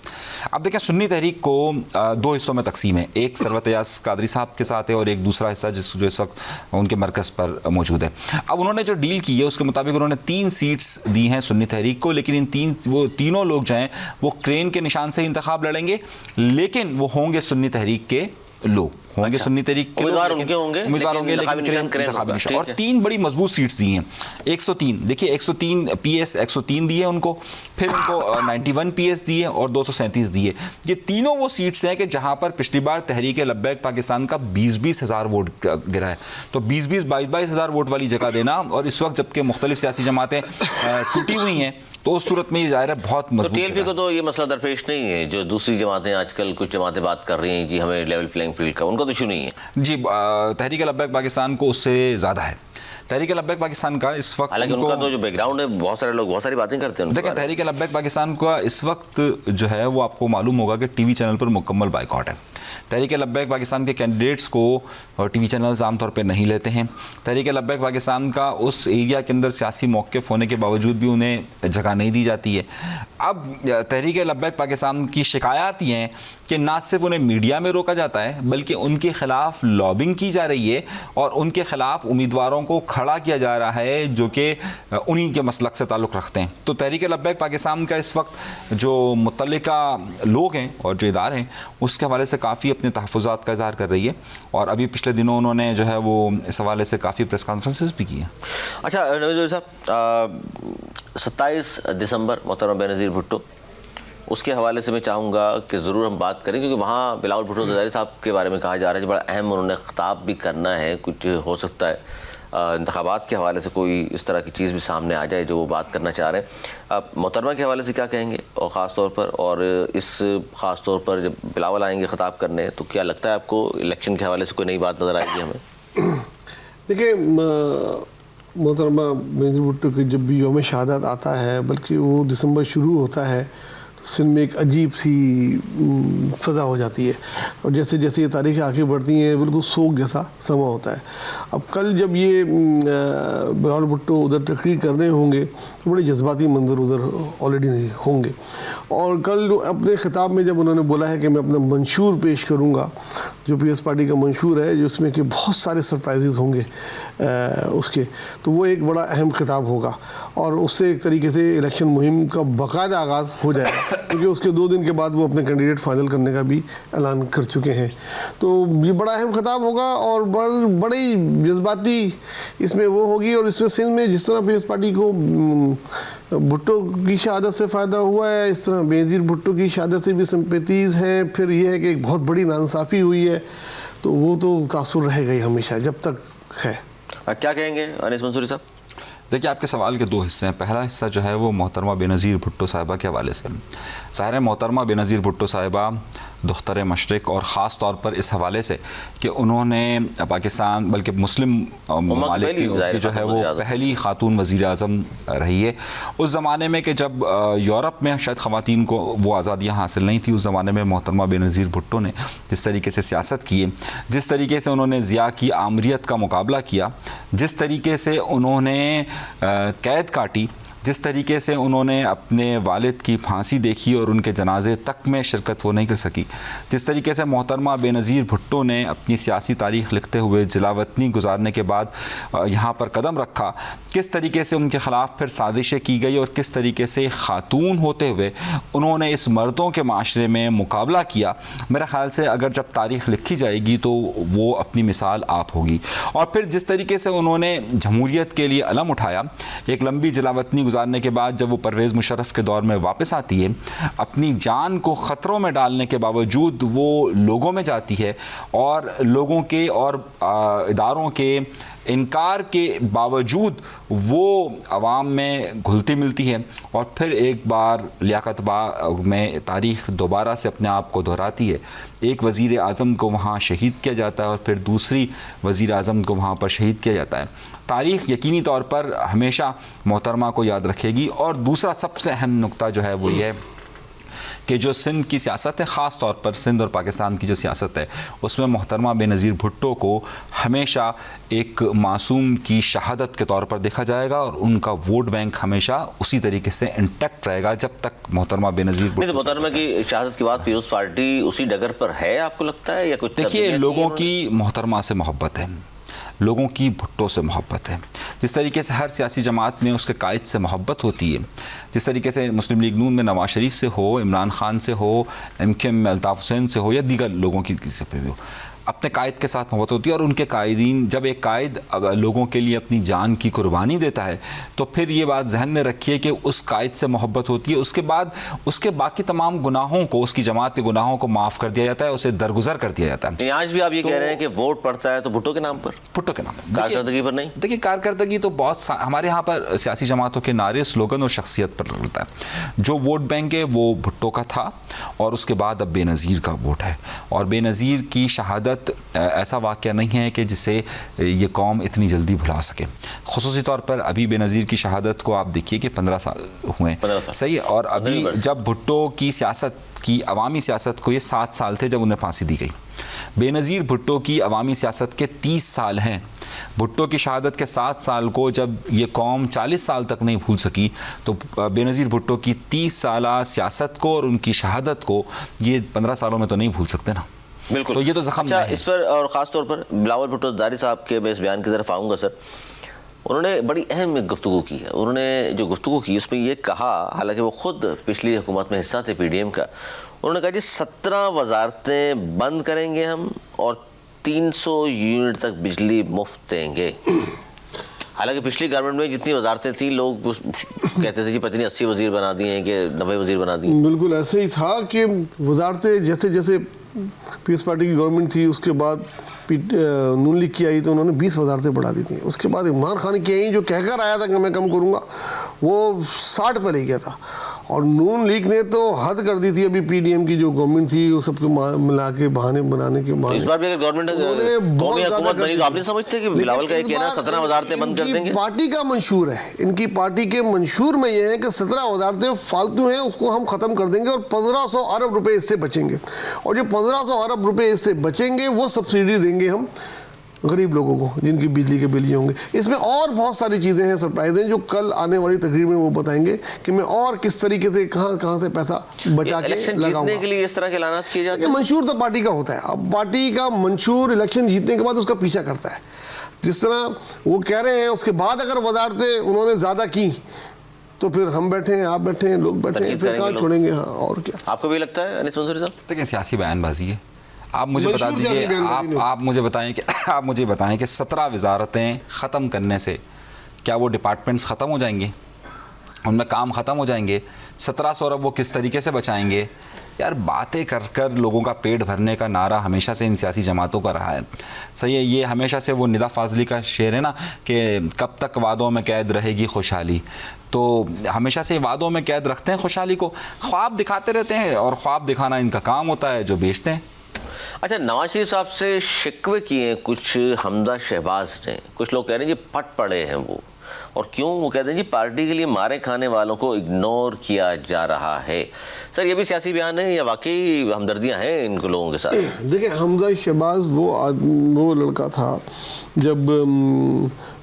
अब देखें, सुन्नी तहरीक को 2 हिस्सों में तकसीम है, एक सरवत यास कादरी साहब के साथ है और एक दूसरा हिस्सा जो इस वक्त उनके मरकज़ पर मौजूद है। अब उन्होंने जो डील की है उसके मुताबिक उन्होंने 3 सीट्स दी हैं सुन्नी तहरीक को, लेकिन इन वो तीनों लोग जो हैं वो क्रेन के निशान से इंतखाब लड़ेंगे, लेकिन वो होंगे सुन्नी तहरीक के लोग होंगे। सुन्नी तहरीक के उम्मीदवार उनके होंगे, उम्मीदवार होंगे, लेकिन क्रेन और 3 बड़ी मजबूत सीट्स दी हैं। 103 देखिए 103 PS 103 दिए उनको, फिर उनको 91 PS दिए और 237 दिए। ये तीनों वो सीट्स हैं कि जहां पर पिछली बार तहरीक लब्बैक पाकिस्तान का 20-20 हज़ार वोट गिरा है। तो 20-20 22-22 हज़ार वोट वाली जगह देना, और इस वक्त जबकि मुख्तलिफ सियासी जमातें टूटी हुई हैं, तो उस सूरत में ये ज़ाहिर है बहुत मजबूत। TLP को तो ये मसला दरपेश नहीं है, जो दूसरी जमातें आजकल कुछ जमातें बात कर रही हैं जी हमें लेवल प्लेइंग फील्ड का, उनका तो इशू नहीं है जी। तहरीक लब्बैक पाकिस्तान को उससे ज़्यादा है। तहरीक लब्बैक पाकिस्तान का इस वक्त, हालांकि उनका तो जो बैकग्राउंड है, बहुत सारे लोग बहुत सारी बातें करते हैं। देखिए, तहरीक लब्बैक पाकिस्तान का इस वक्त जो है वो आपको मालूम होगा कि टीवी चैनल पर मुकम्मल बाइकआउट है। तहरीक लब्बैक पाकिस्तान के कैंडिडेट्स को टीवी चैनल्स आमतौर पर नहीं लेते हैं। तहरीक लब्बैक पाकिस्तान का उस एरिया के अंदर सियासी मौक़िफ़ होने के बावजूद भी उन्हें जगह नहीं दी जाती है। अब तहरीक लब्बैक पाकिस्तान की शिकायत ये हैं कि ना सिर्फ उन्हें मीडिया में रोका जाता है, बल्कि उनके ख़िलाफ़ लॉबिंग की जा रही है और उनके ख़िलाफ़ उम्मीदवारों को खड़ा किया जा रहा है जो कि उन्हीं के मसलक से ताल्लुक़ रखते हैं। तो तहरीक लब्बैक पाकिस्तान का इस वक्त जो मुतल्लिका लोग हैं और जो इदारे हैं उसके हवाले से काफ़ी अपने तहफ़्फ़ुज़ात का इज़हार कर रही है, और अभी पिछले दिनों उन्होंने जो है वो इस हवाले से काफ़ी प्रेस कॉन्फ्रेंसेस भी की हैं। अच्छा नवीद साहब, 27 दिसंबर मोहतरम बेनज़ीर भुट्टो, उसके हवाले से मैं चाहूँगा कि ज़रूर हम बात करें, क्योंकि वहाँ बिलावल भुट्टो ज़रदारी साहब के बारे में कहा जा रहा है कि बड़ा अहम उन्होंने ख़िताब भी करना है, कुछ हो सकता है इंतखाबात के हवाले से कोई इस तरह की चीज़ भी सामने आ जाए जो वो बात करना चाह रहे हैं। आप मोहतरमा के हवाले से क्या कहेंगे, और ख़ास तौर पर, और इस ख़ास तौर पर जब बिलावल आएंगे ख़िताब करने, तो क्या लगता है आपको इलेक्शन के हवाले से कोई नई बात नज़र आएगी हमें? देखिए, मोहतरमा बेनज़ीर भुट्टो की जब भी यौम शहादत आता है, बल्कि वो दिसंबर शुरू होता है, तो सिंध में एक अजीब सी फ़ज़ा हो जाती है, और जैसे जैसे ये तारीखें आगे बढ़ती हैं बिल्कुल सोग जैसा समा होता है। अब कल जब ये बिलावल भुट्टो उधर तकरीर कर रहे होंगे तो बड़े जज्बाती मंजर उधर ऑलरेडी होंगे, और कल अपने ख़िताब में जब उन्होंने बोला है कि मैं अपना मंशूर पेश करूँगा, जो PS पार्टी का मंशूर है, जिसमें कि बहुत सारे सरप्राइजेज़ होंगे उसके, तो वो एक बड़ा अहम खिताब होगा, और उससे एक तरीके से इलेक्शन मुहिम का बाकायदा आगाज़ हो जाएगा, क्योंकि उसके 2 दिन के बाद वो अपने कैंडिडेट फाइनल करने का भी ऐलान कर चुके हैं। तो ये बड़ा अहम खिताब होगा और बड़ी जज्बाती इसमें वो होगी, और इसमें सिंध में जिस तरह PS पार्टी को भुट्टो की शहादत से फ़ायदा हुआ है, इस तरह बेनज़ीर भुट्टो की शहादत से भी सिंपैथीज़ हैं। फिर यह है कि एक बहुत बड़ी नाइंसाफ़ी हुई है, तो वो तो तासुर रहेगा ही हमेशा जब तक है। क्या कहेंगे अनीस मंसूरी साहब? देखिए, आपके सवाल के 2 हिस्से हैं। पहला हिस्सा जो है वो मोहतरमा बेनज़ीर भुट्टो साहिबा के हवाले से। ज़ाहिर है मोहतरमा बेनज़ीर भुट्टो साहिबा दुख्तर मशरिक़, और ख़ास तौर पर इस हवाले से कि उन्होंने पाकिस्तान बल्कि मुस्लिम ममालिक की जो है वो पहली ख़ातून वज़ीर आज़म रही है। उस ज़माने में कि जब यूरोप में शायद ख़वातीन को वो आज़ादियाँ हासिल नहीं थी, उस ज़माने में मोहतरमा बेनज़ीर भुट्टो ने जिस तरीके से सियासत की है, जिस तरीके से उन्होंने ज़िया की आमरीत का मुकाबला किया, जिस तरीके से उन्होंने कैद काटी, जिस तरीके से उन्होंने अपने वालिद की फांसी देखी और उनके जनाजे तक में शिरकत वो नहीं कर सकी, जिस तरीके से मोहतरमा बेनज़ीर भुट्टो ने अपनी सियासी तारीख़ लिखते हुए जिलावतनी गुजारने के बाद यहाँ पर कदम रखा, किस तरीके से उनके ख़िलाफ़ फिर साजिशें की गई और किस तरीके से ख़ातून होते हुए उन्होंने इस मर्दों के माशरे में मुकाबला किया। मेरे ख़्याल से अगर जब तारीख़ लिखी जाएगी तो वो अपनी मिसाल आप होगी। और फिर जिस तरीके से उन्होंने जमहूरियत के लिए अलम उठाया, एक लंबी जिलावतनी गुजारने के बाद जब वो परवेज़ मुशर्रफ के दौर में वापस आती है, अपनी जान को ख़तरों में डालने के बावजूद वो लोगों में जाती है और लोगों के और इदारों के इनकार के बावजूद वो आवाम में घुलती मिलती है और फिर एक बार लियाकत बाग में तारीख़ दोबारा से अपने आप को दोहराती है। एक वज़ीर आज़म को वहाँ शहीद किया जाता है और फिर दूसरी वज़ीर आज़म को वहाँ पर शहीद किया जाता है। तारीख़ यकीनी तौर पर हमेशा मोहतरमा को याद रखेगी। और दूसरा सबसे अहम नुक्ता जो है वो ये है कि जो सिंध की सियासत है, ख़ास तौर पर सिंध और पाकिस्तान की जो सियासत है, उसमें मोहतरमा बेनज़ीर भुट्टो को हमेशा एक मासूम की शहादत के तौर पर देखा जाएगा और उनका वोट बैंक हमेशा उसी तरीके से इंटैक्ट रहेगा जब तक मोहतरमा बेनज़ीर भुट्टो। मोहतरमा की शहादत के बाद पीपुल्स पार्टी उसी डगर पर है, आपको लगता है, या कुछ? देखिए, लोगों की मोहतरमा से मोहब्बत है, लोगों की भुट्टो से मोहब्बत है। जिस तरीके से हर सियासी जमात में उसके कायद से मोहब्बत होती है, जिस तरीके से मुस्लिम लीग नून में नवाज शरीफ से हो, इमरान खान से हो, MQM में अल्ताफ़ हुसैन से हो, या दीगर लोगों की किसी पे भी हो, अपने कायद के साथ मोहब्बत होती है। और उनके कायदीन, जब एक कायद लोगों के लिए अपनी जान की कुर्बानी देता है तो फिर ये बात जहन में रखिए कि उस कायद से मोहब्बत होती है। उसके बाद उसके बाकी तमाम गुनाहों को, उसकी जमात के गुनाहों को माफ़ कर दिया जाता है, उसे दरगुजर कर दिया जाता है। आज भी आप ये कह रहे हैं कि वोट पड़ता है तो भुट्टो के नाम पर, भुट्टो के नाम, कारकर्दगी पर नहीं? देखिए, कारकर्दगी तो बहुत हमारे यहाँ पर सियासी जमातों के नारे, स्लोगन और शख्सियत पर लगता है। जो वोट बैंक है वो भुट्टो का था और उसके बाद अब बेनज़ीर का वोट है। और बेनज़ीर की शहादत ऐसा वाक़या नहीं है कि जिसे ये कौम इतनी जल्दी भुला सके। ख़ुसूसी तौर पर अभी बेनज़ीर की शहादत को आप देखिए कि 15 साल हुए, सही है। और अभी जब भुट्टो की सियासत की, अवामी सियासत को, ये 7 साल थे जब उन्हें फांसी दी गई। बेनज़ीर भुट्टो की अवामी सियासत के 30 साल हैं। भुट्टो की शहादत के 7 साल को जब ये कौम 40 साल तक नहीं भूल सकी, तो बेनज़ीर भुट्टो की 30 साला सियासत को और उनकी शहादत को ये 15 सालों में तो नहीं भूल सकते ना। बिल्कुल। तो ये तो ज़ख्म। अच्छा, इस पर और ख़ास तौर पर बिलावल भुट्टो ज़रदारी साहब के मैं इस बयान की तरफ आऊँगा सर। उन्होंने बड़ी अहम एक गुफ्तगू की है। उन्होंने जो गुफ्तगू की उसमें ये कहा, हालांकि वो ख़ुद पिछली हुकूमत में हिस्सा थे PDM का, उन्होंने कहा जी 17 वजारतें बंद करेंगे हम और 300 यूनिट तक बिजली मुफ्त देंगे। हालांकि पिछली गवर्नमेंट में जितनी वजारतें थी, लोग कहते थे जी पता नहीं 80 वजीर बना दिए हैं कि 90 वजीर बना दिए। बिल्कुल ऐसे ही था कि वजारतें जैसे जैसे पीपल्स पार्टी की गवर्नमेंट थी, उसके बाद नून लीग की आई तो उन्होंने 20 वजारतें बढ़ा दी थी। उसके बाद इमरान खान की आई जो कहकर आया था कि मैं कम करूँगा, वो 60 पे ले गया था। और नून लीग ने तो हद कर दी थी। अभी PDM की जो गवर्नमेंट थी वो सबको मिला के बहाने बनाने के बाद, इस बार भी अगर गवर्नमेंट कौमी हुकूमत बनी तो आप नहीं समझते कि बिलावल का ये कहना 17 वजारतें बंद कर देंगे? पार्टी का मंशूर है, इनकी पार्टी के मंशूर में ये है कि 17 वजारतें फालतू हैं, उसको हम ख़त्म कर देंगे और 1500 अरब रुपए इससे बचेंगे। और जो 1500 अरब रुपए इससे बचेंगे वो सब्सिडी देंगे हम गरीब लोगों को जिनकी बिजली के बिल ही होंगे। इसमें और बहुत सारी चीज़ें हैं, सरप्राइज हैं, जो कल आने वाली तकरीर में वो बताएंगे कि मैं और किस तरीके से कहाँ से पैसा बचा के लगाऊंगा। जीतने के लिए इस तरह के ऐलानात किए जाते हैं। मंशूर तो पार्टी का होता है। अब पार्टी का मंशूर इलेक्शन जीतने के बाद उसका पीछा करता है। जिस तरह वो कह रहे हैं, उसके बाद अगर वजारतें उन्होंने ज़्यादा की तो फिर हम बैठे हैं, आप बैठे हैं, लोग बैठे हैं, फिर कहाँ छोड़ेंगे? हाँ, और क्या। आपको भी लगता है अनीस मंसूरी साहब? देखिए, सियासी बयानबाजी है। आप मुझे बता दीजिए, आप मुझे बताएं कि 17 वजारतें ख़त्म करने से क्या वो डिपार्टमेंट्स ख़त्म हो जाएंगे, उनमें काम ख़त्म हो जाएंगे? 1700 अरब वो किस तरीके से बचाएंगे? यार, बातें कर कर लोगों का पेट भरने का नारा हमेशा से इन सियासी जमातों का रहा है। सही है, ये हमेशा से वो निदा फाजली का शेर है ना कि कब तक वादों में कैद रहेगी खुशहाली। तो हमेशा से वादों में कैद रखते हैं खुशहाली को, ख्वाब दिखाते रहते हैं और ख्वाब दिखाना इनका काम होता है, जो बेचते हैं। अच्छा, नवाज शरीफ साहब से शिकवे किए कुछ हमजा शहबाज ने। कुछ लोग कह रहे हैं जी पट पड़े हैं वो, और क्यों? वो कहते हैं जी पार्टी के लिए मारे खाने वालों को इग्नोर किया जा रहा है। सर, ये भी सियासी बयान है या वाकई हमदर्दियां हैं इन लोगों के साथ? देखिए, हमजा शहबाज वो लड़का था जब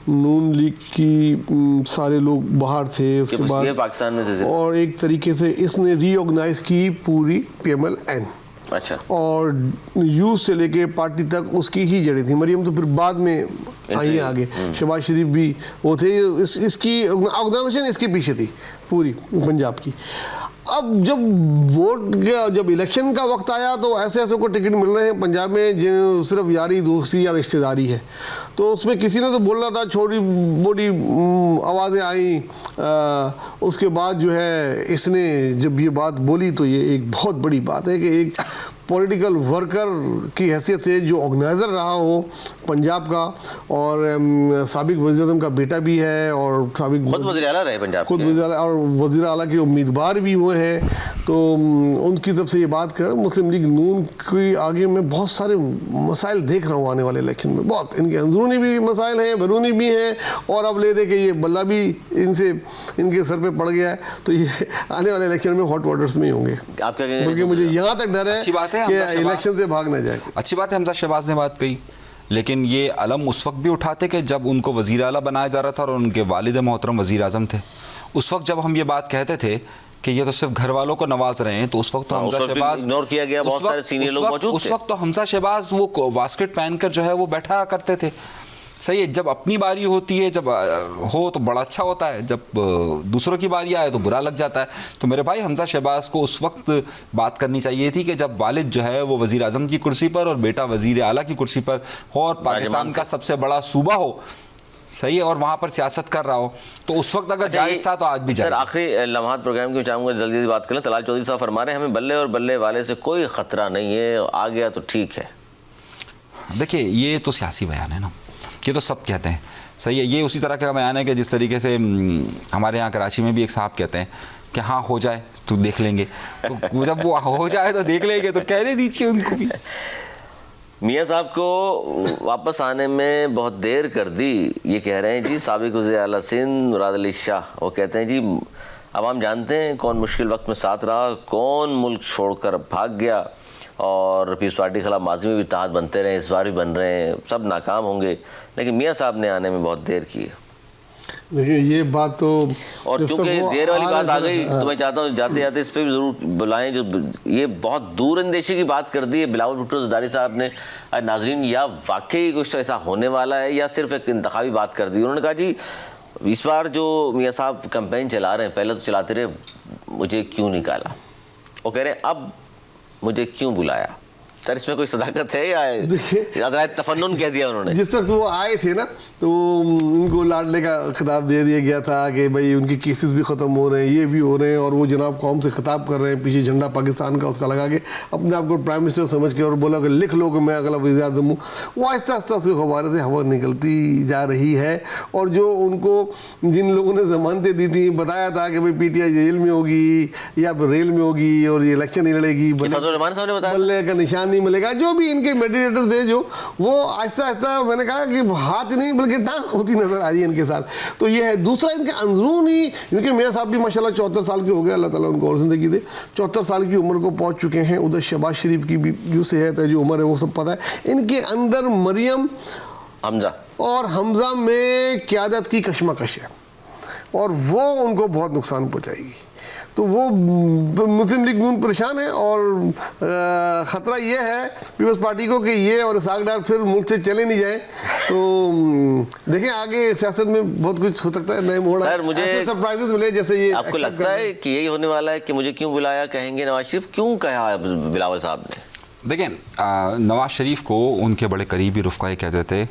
नून लीग की सारे लोग बाहर थे, उसके बाद पाकिस्तान में थे, और एक तरीके से इसने रीऑर्गेनाइज की पूरी PMLN। अच्छा। और यूथ से लेके पार्टी तक उसकी ही जड़ें थी। मरियम तो फिर बाद में आई आगे, शहबाज शरीफ भी वो थे। इसकी ऑर्गेनाइजेशन इसके पीछे थी पूरी पंजाब की। अब जब इलेक्शन का वक्त आया तो ऐसे को टिकट मिल रहे हैं पंजाब में जो सिर्फ यारी दोस्ती या रिश्तेदारी है। तो उसमें किसी ने तो बोलना था, छोटी मोटी आवाज़ें आई। उसके बाद जो है इसने जब ये बात बोली तो ये एक बहुत बड़ी बात है कि एक पॉलिटिकल वर्कर की हैसियत से जो ऑर्गेनाइज़र रहा हो पंजाब का, और साबिक वज़ीर-ए-आज़म का बेटा भी है और साबिक खुद वज़ीर आला रहे पंजाब खुद वज़ीर आला और वज़ीर आला के उम्मीदवार भी हुए हैं। तो उनकी तरफ से ये बात कर, मुस्लिम लीग नून की आगे मैं बहुत सारे मसाइल देख रहा हूँ आने वाले इलेक्शन में। बहुत इनके अंदरूनी भी मसाइल हैं, बैरूनी भी हैं, और अब ले दे के ये बल्ला भी इनके सर पे पड़ गया है, तो ये आने वाले इलेक्शन में हॉट वाटर्स में ही होंगे। आप क्या कहेंगे? बल्कि मुझे यहाँ तक डर है कि इलेक्शन से भाग ना जाए। अच्छी बात है हमजा शहबाज ने बात कही, लेकिन ये अलम उस वक्त भी उठाते कि जब उनको वज़ीर आला बनाया जा रहा था और उनके वालिद मोहतरम वज़ीर आज़म थे। उस वक्त जब हम ये बात कहते थे कि ये तो सिर्फ घर वालों को नवाज रहे हैं, तो उस वक्त तो हमजा शहबाज इग्नोर किया गया, बहुत सारे सीनियर लोग मौजूद थे। उस वक्त तो हमजा शहबाज वो वास्केट पहनकर जो है वो बैठा करते थे। सही है, जब अपनी बारी होती है, जब हो तो बड़ा अच्छा होता है, जब दूसरों की बारी आए तो बुरा लग जाता है। तो मेरे भाई हमजा शहबाज को उस वक्त बात करनी चाहिए थी कि जब वालिद जो है वो वज़ीर आज़म की कुर्सी पर और बेटा वज़ीर आला की कुर्सी पर हो और पाकिस्तान का सबसे बड़ा सूबा हो, सही है, और वहाँ पर सियासत कर रहा हो, तो उस वक्त अगर जायज़ था तो आज भी जायज़। आखिरी लम्हात प्रोग्राम की चाहूँगा जल्दी बात करें। तलाल चौधरी साहब फरमा रहे हैं हमें बल्ले और बल्ले वाले से कोई ख़तरा नहीं है, आ गया तो ठीक है। देखिए ये तो सियासी बयान है ना, ये तो सब कहते हैं, सही है। ये उसी तरह का बयान है कि जिस तरीके से हमारे यहाँ कराची में भी एक साहब कहते हैं कि हाँ हो जाए तो देख लेंगे, तो जब वो हो जाए तो देख लेंगे, तो कहने दीजिए उनको भी। मियाँ साहब को वापस आने में बहुत देर कर दी, ये कह रहे हैं जी साबिक वज़ीर आला सिंध मुराद अली शाह। वो कहते हैं जी अब हम जानते हैं कौन मुश्किल वक्त में साथ रहा, कौन मुल्क छोड़कर भाग गया, और पीपल्स पार्टी के खिलाफ माजी में भी इत्तेहाद बनते रहे, इस बार भी बन रहे हैं, सब नाकाम होंगे, लेकिन मियाँ साहब ने आने में बहुत देर की है। देखिए ये बात तो, और चूंकि देर वाली बात आ गई तो मैं चाहता हूँ जाते जाते इस पर भी ज़रूर बुलाएं, जो ये बहुत दूर अंदेशी की बात कर दी है बिलावल भुट्टो ज़रदारी साहब ने। नाजरीन, या वाकई कुछ ऐसा होने वाला है या सिर्फ एक इंतखाबी बात कर दी। उन्होंने कहा जी इस बार जो मियाँ साहब कैंपेन चला रहे हैं, पहले तो चलाते रहे मुझे क्यों निकाला, वो कह रहे हैं अब मुझे क्यों बुलाया। सर इसमें कोई सदाकत है या तफन्नुन कह दिया उन्होंने? जिस वक्त वो आए थे ना तो उनको लाडले का खिताब दे दिया गया था कि भाई उनके केसेस भी ख़त्म हो रहे हैं, ये भी हो रहे हैं, और वो जनाब कौम से खिताब कर रहे हैं पीछे झंडा पाकिस्तान का उसका लगा के अपने आप को प्राइम मिनिस्टर समझ के, और बोला कि लिख लो कि मैं अगला वज़ीर आज़म हूँ। वो आहिस्ता आहिस्ता उसके खबारे से हवा निकलती जा रही है, और जो उनको जिन लोगों ने ज़मानतें दी थी, बताया था कि भाई PTI जेल में होगी या रेल में होगी और ये इलेक्शन नहीं लड़ेगी, बल्ले का निशान नहीं मिलेगा, जो भी इनके मेडिएटर थे जो वो आहिस्ता आहिस्ता मैंने कहा कि हाथ ही नहीं बल्कि टांग होती नजर आ रही है इनके साथ। तो ये है। दूसरा इनके अंदरूनी, क्योंकि मियाँ साहब भी माशाल्लाह 74 साल के हो गए, अल्लाह ताला उनको और ज़िंदगी दे, 74 साल की उम्र को पहुँच चुके हैं। उधर शहबाज शरीफ की भी जो सेहत है, जो उम्र है, वो सब पता है। इनके अंदर मरियम हमजा में क़यादत की कशमकश है, और वो उनको बहुत नुकसान पहुँचाएगी। तो वो मुस्लिम लीग नून परेशान है, और ख़तरा ये है पीपल्स पार्टी को कि ये और इसाक डार फिर मुल्क से चले नहीं जाए। तो देखें आगे सियासत में बहुत कुछ हो सकता है, नए मोड़ ऐसे सरप्राइजेस मिले जैसे ये। आपको लगता है कि यही होने वाला है कि मुझे क्यों बुलाया, कहेंगे नवाज शरीफ? क्यों कहा बिलावल साहब ने? देखें नवाज शरीफ को उनके बड़े करीबी रुफ़क़ाए कहते थे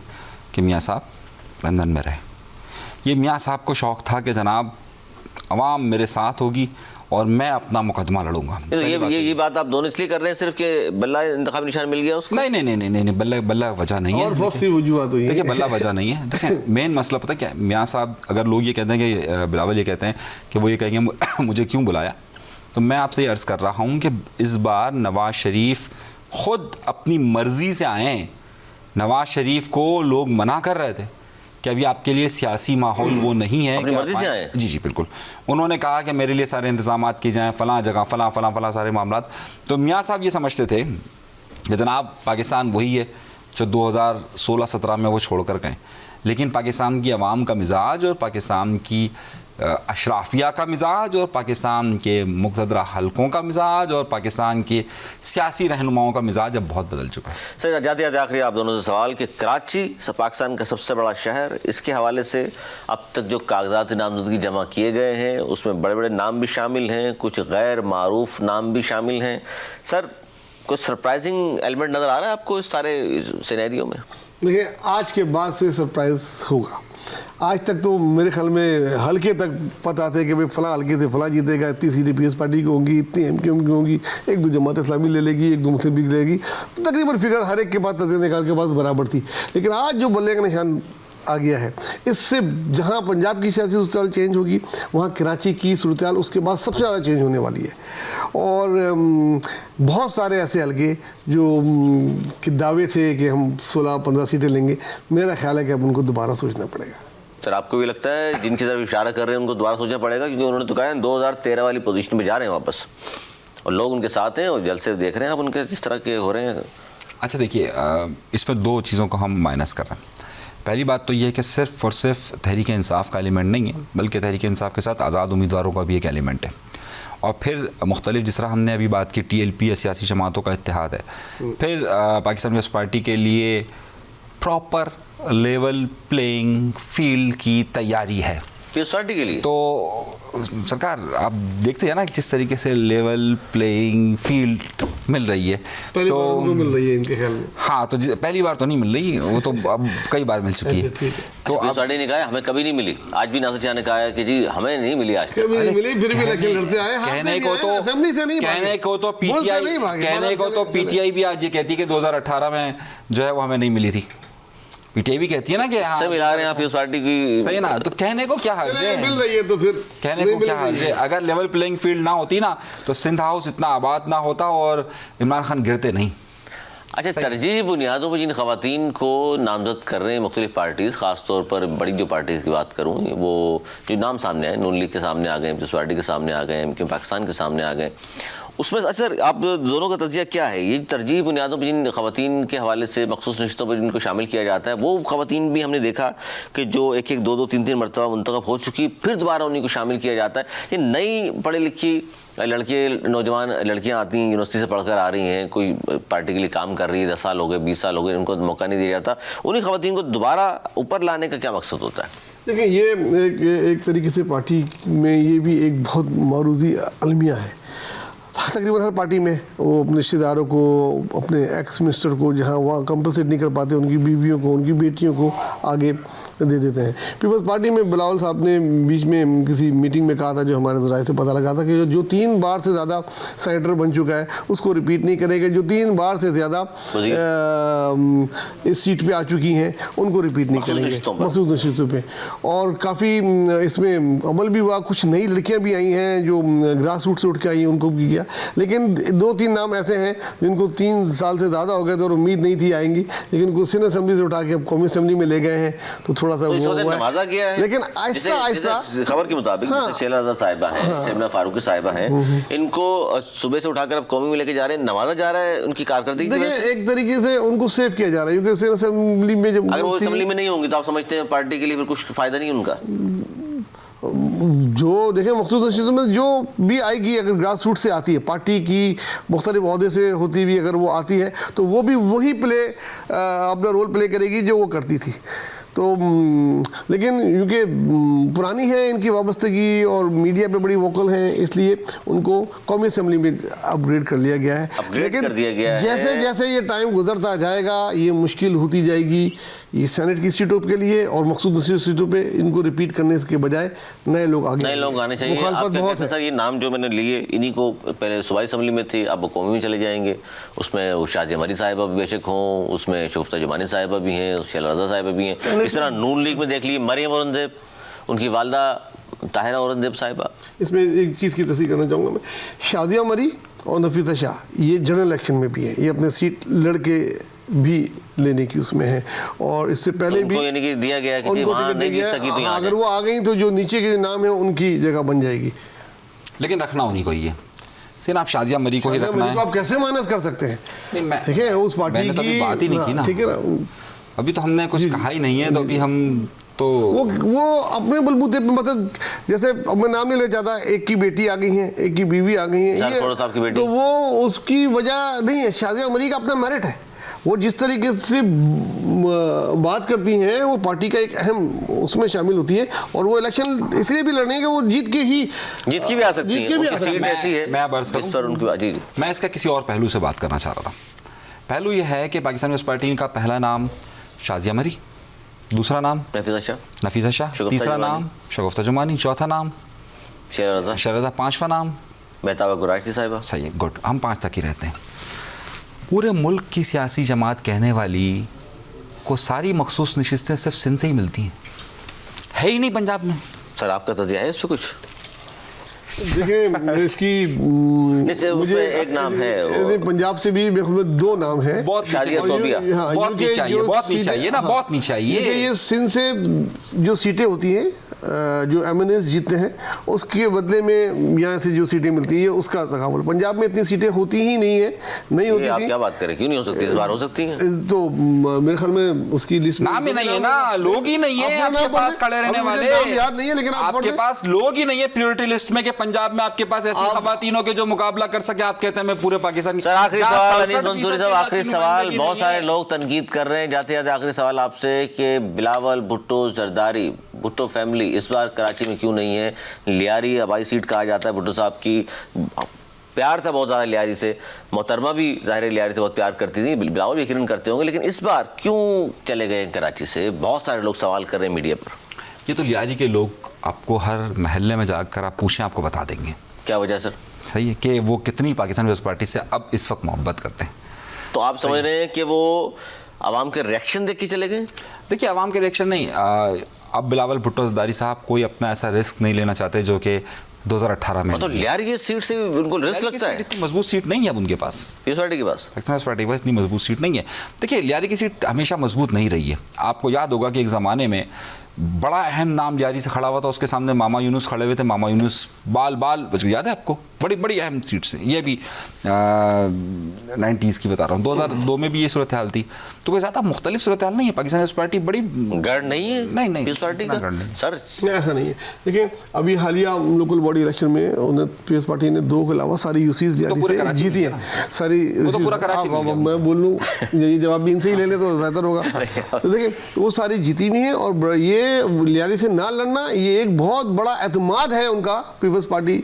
कि मियाँ साहब लंदन में रहे। ये मियाँ साहब को शौक़ था कि जनाब अवाम मेरे साथ होगी और मैं अपना मुकदमा लड़ूंगा। ये बात आप दोनों इसलिए कर रहे हैं सिर्फ कि बल्ला इंतखाबी निशान मिल गया उसको? नहीं, बल्ला वजह नहीं है। और बहुत सी वजूहात हुई हैं। देखिए बल्ला वजह नहीं है। देखिए मेन मसला पता क्या है, मियाँ साहब अगर लोग ये कहते हैं कि बिलावल ये कहते हैं कि वो ये कहेंगे मुझे क्यों बुलाया, तो मैं आपसे ये अर्ज़ कर रहा हूँ कि इस बार नवाज शरीफ ख़ुद अपनी मर्ज़ी से आए हैं। नवाज शरीफ को लोग मना कर रहे थे कि अभी आपके लिए सियासी माहौल वो नहीं है। अपनी मर्ज़ी से आए? जी बिल्कुल। उन्होंने कहा कि मेरे लिए सारे इंतजामात किए जाएँ, फ़लाँ जगह फ़लाँ सारे मामलात। तो मियाँ साहब ये समझते थे कि जनाब पाकिस्तान वही है जो 2016-17 में वो छोड़ कर गए, लेकिन पाकिस्तान की आवाम का मिजाज और पाकिस्तान की अशराफिया का मिजाज और पाकिस्तान के मुक़तदरा हलकों का मिजाज और पाकिस्तान के सियासी रहनुमाओं का मिजाज अब बहुत बदल चुका है। सर जाते जाते आखिरी आप दोनों से सवाल कि कराची पाकिस्तान का सबसे बड़ा शहर, इसके हवाले से अब तक जो कागजात नामजदगी जमा किए गए हैं उसमें बड़े बड़े नाम भी शामिल हैं, कुछ गैर मारूफ नाम भी शामिल हैं। सर कुछ सरप्राइजिंग एलिमेंट नज़र आ रहा है आपको इस सारे सिनेरियो में? देखिए आज के बाद से सरप्राइज़ होगा। आज तक तो मेरे ख्याल में हल्के तक पता थे कि भाई फला हल्के से फला जीतेगा, इतनी सीटें पीएस पार्टी की होंगी, इतनी एमक्यूएम की होंगी, एक दो जमात इस्लामी ले लेगी, एक दो मुस्लिम लीग ले लेगी, तकरीबन फिगर हर एक के पास तस्वीर निकाल के पास बराबर थी। लेकिन आज जो बल्ले का निशान आ गया है, इससे जहां पंजाब की सियासी सूरत चेंज होगी, वहां कराची की सूरत उसके बाद सबसे ज़्यादा चेंज होने वाली है। और बहुत सारे ऐसे हल्के जो कि दावे थे कि हम 16-15 सीटें लेंगे, मेरा ख्याल है कि अब उनको दोबारा सोचना पड़ेगा। सर आपको भी लगता है जिनकी तरफ इशारा कर रहे हैं उनको दोबारा सोचना पड़ेगा, क्योंकि उन्होंने तो कहा है 2013 वाली पोजीशन में जा रहे हैं वापस, और लोग उनके साथ हैं और जल्द से देख रहे हैं अब उनके जिस तरह के हो रहे हैं। अच्छा देखिए, इसमें दो चीज़ों को हम माइनस कर रहे हैं। पहली बात तो ये है कि सिर्फ और सिर्फ तहरीक इंसाफ का एलिमेंट नहीं है, बल्कि तहरीक इंसाफ के साथ आज़ाद उम्मीदवारों का भी एक एलिमेंट है। और फिर मुख्तलिफ, जिस तरह हमने अभी बात की TLP या सियासी जमातों का इत्तेहाद है, फिर पाकिस्तान पीपल्स पार्टी के लिए प्रॉपर लेवल प्लेइंग फील्ड की तैयारी है पीपल्स पार्टी के लिए। तो सरकार आप देखते हैं ना कि जिस तरीके से लेवल प्लेइंग फील्ड मिल रही है, पहली तो बार उनको मिल रही है इनके ख्याल में। हाँ, तो पहली बार तो नहीं मिल रही, वो तो अब कई बार मिल चुकी है। तो पीपल्स पार्टी ने कहा हमें कभी नहीं मिली, आज भी नासिर शाह ने कहा है कि जी हमें नहीं मिली आज तक। कभी नहीं मिली, फिर भी इलेक्शन लड़ते आए। कहने को तो असेंबली से नहीं भागे, कहने को तो वोट से नहीं भागे, PTI कहने को तो PTI भी आज ये कहती है कि 2018 में जो है वो हमें नहीं मिली थी। PTI भी कहती है ना कि हाँ सब मिला रहे हैं पीपल्स पार्टी की, सही ना। तो कहने को क्या हर्ज है, मिल रही है तो फिर कहने को क्या हर्ज है। अगर लेवल प्लेइंग फील्ड ना होती ना तो सिंध हाउस इतना आबाद ना होता और इमरान खान गिरते नहीं। अच्छा, तरजीही बुनियादों पर जिन खवातीन को नामजद कर रहे हैं मुख्तलिफ पार्टीज़, ख़ासतौर पर बड़ी जो पार्टीज़ की बात करूँ, वो जो नाम सामने आए, नून लीग के सामने आ गए, पीपल्स पार्टी के सामने आ गए, MQ पाकिस्तान के सामने आ गए, उसमें असर आप दोनों का तजिया क्या है? ये तरजीही बुनियादों पर जिन खवातीन के हवाले से मखसूस रिश्तों पर जिनको शामिल किया जाता है, वो खवातीन भी हमने देखा कि जो एक एक 2-2 3-3 मरतबा मुंतखब हो चुकी, फिर दोबारा उन्हीं को शामिल किया जाता है। ये नई पढ़ी लिखी लड़के, नौजवान लड़कियां आती हैं, यूनिवर्सिटी से पढ़कर आ रही हैं, कोई पार्टी के लिए काम कर रही है, 10 साल हो गए, 20 साल हो गए, उनको मौका नहीं दिया जाता, उन्हीं खवातीन को दोबारा ऊपर लाने का क्या मकसद होता है? देखिए, ये एक तरीके से पार्टी में ये भी एक बहुत मारूजी अलमिया है। तकरीबन हर पार्टी में वो अपने रिश्तेदारों को, अपने एक्स मिनिस्टर को, जहाँ वहाँ कंपलसेट नहीं कर पाते, उनकी बीवियों को, उनकी बेटियों को आगे दे देते हैं। पीपल्स पार्टी में बिलावल साहब ने बीच में किसी मीटिंग में कहा था, जो हमारे ज़राए से पता लगा था, कि जो 3 बार से ज़्यादा सेनेटर बन चुका है उसको रिपीट नहीं करेगा, जो 3 बार से ज़्यादा इस सीट पे आ चुकी हैं उनको रिपीट नहीं करेंगे मखसूस नशिस्तों पे। और काफ़ी इसमें अमल भी हुआ, कुछ नई लड़कियाँ भी आई हैं जो ग्रास रूट से उठ के आई हैं, उनको भी किया। लेकिन 2-3 नाम ऐसे हैं जिनको 3 साल से ज़्यादा हो गए थे और उम्मीद नहीं थी आएंगी, लेकिन उनको सीनियर असेंबली से उठा के अब कौमी असेंबली में ले गए हैं, तो थोड़ा सा वो नवाजा गया है। लेकिन आहिस्ता आहिस्ता खबर के मुताबिक जैसे शेला रज़ा साहिबा हैं, शबना फारूकी साहिबा हैं, इनको सुबह से उठाकर अब कौमी में लेके जा रहे हैं, नवाजा जा रहा है उनकी कारकर्दगी। देखिए, एक तरीके से उनको सेव किया जा रहा है, क्योंकि सीनियर असेंबली में जब अगर वो असेंबली में नहीं होंगी तो आप समझते हैं पार्टी के लिए फिर कुछ फायदा नहीं उनका। जो देखें मखसूस नशिस्तों में जो भी आएगी, अगर ग्रास रूट से आती है, पार्टी की मुख्तलिफ ओहदे से होती हुई अगर वो आती है, तो वो भी वही अपना रोल प्ले करेगी जो वो करती थी। तो लेकिन क्योंकि पुरानी है इनकी वाबस्तगी और मीडिया पे बड़ी वोकल हैं, इसलिए उनको कौमी असेंबली में अपग्रेड कर लिया गया है। लेकिन जैसे जैसे ये टाइम गुजरता जाएगा, ये मुश्किल होती जाएगी ये सेनेट की सीटों के लिए, और मखसूस सीटों पे इनको रिपीट करने के बजाय नए लोग आने चाहिए। मुखालफत बहुत है सर, ये नाम जो मैंने लिए, इन्हीं को पहले सूबाई असेंबली में थे, अब कौमी में चले जाएंगे। उसमें वो शाजिया मरी साहिबा भी बेशक हों, उसमें शगुफ्ता जुमानी साहिबा भी हैं, शेला रज़ा साहिबा भी हैं। इस तरह नून लीग में देख लीजिए, मरियम औरंगजेब, उनकी वालदा ताहिरा औरंगजेब साहिबा। इसमें एक चीज़ की तस्दीक करना चाहूँगा मैं, शाजिया मरी और नफीसा शाह ये जनरल इलेक्शन में भी है, ये अपने सीट लड़के भी लेने की उसमें है, और इससे पहले भी यानी कि दिया गया कि वहाँ नहीं जीत सकी, तो अगर वो आ गई तो जो नीचे के नाम है उनकी जगह बन जाएगी। लेकिन रखना उन्हीं को ही है। सिर्फ आप शाजिया मरी को ही रखना है, आप कैसे माइनस कर सकते हैं? ठीक है, उस पार्टी की बात ही नहीं की ना, ठीक है ना, अभी तो हमने कुछ कहा ही नहीं है, तो अभी हम तो वो अपने बलबूते पे, मतलब जैसे अब मैं नाम नहीं ले जाता, एक की बेटी आ गई है, एक की बीवी आ गई है, तो वो उसकी वजह नहीं है, शाजिया मरी का अपना मेरिट है। वो जिस तरीके से बात करती हैं, वो पार्टी का एक अहम उसमें शामिल होती है, और वो इलेक्शन इसलिए भी लड़ने के वो जीत की भी आ सकती है। मैं इसका किसी और पहलू से बात करना चाह रहा था। पहलू यह है कि पाकिस्तान पीपल्स पार्टी का पहला नाम शाजिया मरी, दूसरा नाम नफीसा शाह, नफीसा शाह, शगुफ्ता तीसरा जुमानी। नाम शगुफ्ता जुमानी, चौथा नाम शेर रज़ा, शहरज़ा, पांचवा नाम मेहताबा कुरैशी साहिबा। सही है, गुड, हम 5 तक ही रहते हैं। पूरे मुल्क की सियासी जमात कहने वाली को सारी मखसूस नशिस्तें सिर्फ सिंध से ही मिलती हैं, है ही नहीं पंजाब में। सर आपका तजिया है इस पर कुछ? देखिए इसकी नहीं सर, उसमें एक नाम है पंजाब से भी मेरे ख्याल में 2 नाम है। बहुत शादिया सोबिया। बहुत नहीं चाहिए, बहुत नहीं चाहिए ना, बहुत नहीं चाहिए। ये सिंध से जो सीटें होती हैं, जो एमएनएस जीतते हैं, उसके बदले में यहाँ से जो सीटें मिलती है, ये उसका तकाबुल। पंजाब में इतनी सीटें होती ही नहीं है, नहीं होती आप थी। क्या बात करें, क्यों नहीं हो सकती, इस बार हो सकती है। तो मेरे ख्याल में उसकी लिस्ट नाम ही नहीं है ना, लोग ही नहीं है आपके पास खड़े रहने वाले। याद नहीं है, लेकिन आपके पास लोग ही नहीं है प्रियोरिटी लिस्ट में कि पंजाब में आपके पास ऐसी खवातीनों के जो मुकाबला कर सके। आप कहते हैं मैं पूरे पाकिस्तान की। सर आखिरी सवाल अनीस मंसूरी साहब, आखिरी सवाल, बहुत सारे लोग तनकीद कर रहे हैं, जाते जाते आखिरी सवाल आपसे कि बिलावल भुट्टो जरदारी, भुट्टो फैमिली इस बार कराची में क्यों नहीं है? लियारी हवाई सीट कहा जाता है, भुट्टो साहब की प्यार था बहुत ज़्यादा लियारी से, मोहतरमा भी ज़ाहिर लियारी से बहुत प्यार करती थी, बिलावल भी यकीनन करते होंगे, लेकिन इस बार क्यों चले गए कराची से? बहुत सारे लोग सवाल कर रहे हैं मीडिया पर। ये तो लियारी के लोग आपको हर महल्ले में जाकर आप पूछें, आपको बता देंगे क्या वजह सर? सही है कि वो कितनी पाकिस्तान पीपल्स पार्टी से अब इस वक्त मोहब्बत करते हैं। तो आप समझ रहे हैं कि वो आवाम के रिएक्शन देख के चले गए? देखिए आवाम के रिएक्शन नहीं, अब बिलावल भुट्टो जरदारी साहब कोई अपना ऐसा रिस्क नहीं लेना चाहते जो कि 2018 में। तो लियारी की सीट से उनको रिस्क लगता है? इतनी मजबूत सीट नहीं है अब उनके पास, पीपल्स पार्टी के पास, पीपल्स पार्टी के पास इतनी मजबूत सीट नहीं है। देखिए लियारी की सीट हमेशा मजबूत नहीं रही है। आपको याद होगा कि एक ज़माने में बड़ा अहम नाम लियारी से खड़ा हुआ था, उसके सामने मामा यूनुस खड़े हुए थे, मामा यूनुस बाल याद है आपको? बड़ी बड़ी अहम सीट से, ये भी 90s की बता रहा हूँ, 2002 में भी ये सूरत हाल थी। तो कोई ज़्यादा मुख्तलिफ सूरत हाल नहीं है। पाकिस्तान पीपल्स पार्टी बड़ी गढ़ नहीं है, नहीं पीपल्स पार्टी का सर ऐसा नहीं है। देखिए अभी हालिया लोकल बॉडी इलेक्शन में उन्हें पीपल्स पार्टी ने 2 के अलावा सारी यूसीज लियारी से जीती हैं, सारी। वो तो पूरा कराची में गया। मैं बोल लूँ यही जवाब भी इनसे ही ले ले तो बेहतर होगा। तो देखिए वो सारी जीती भी हैं, और ये लियारी से ना लड़ना ये एक बहुत बड़ा एतमाद है उनका, पीपल्स पार्टी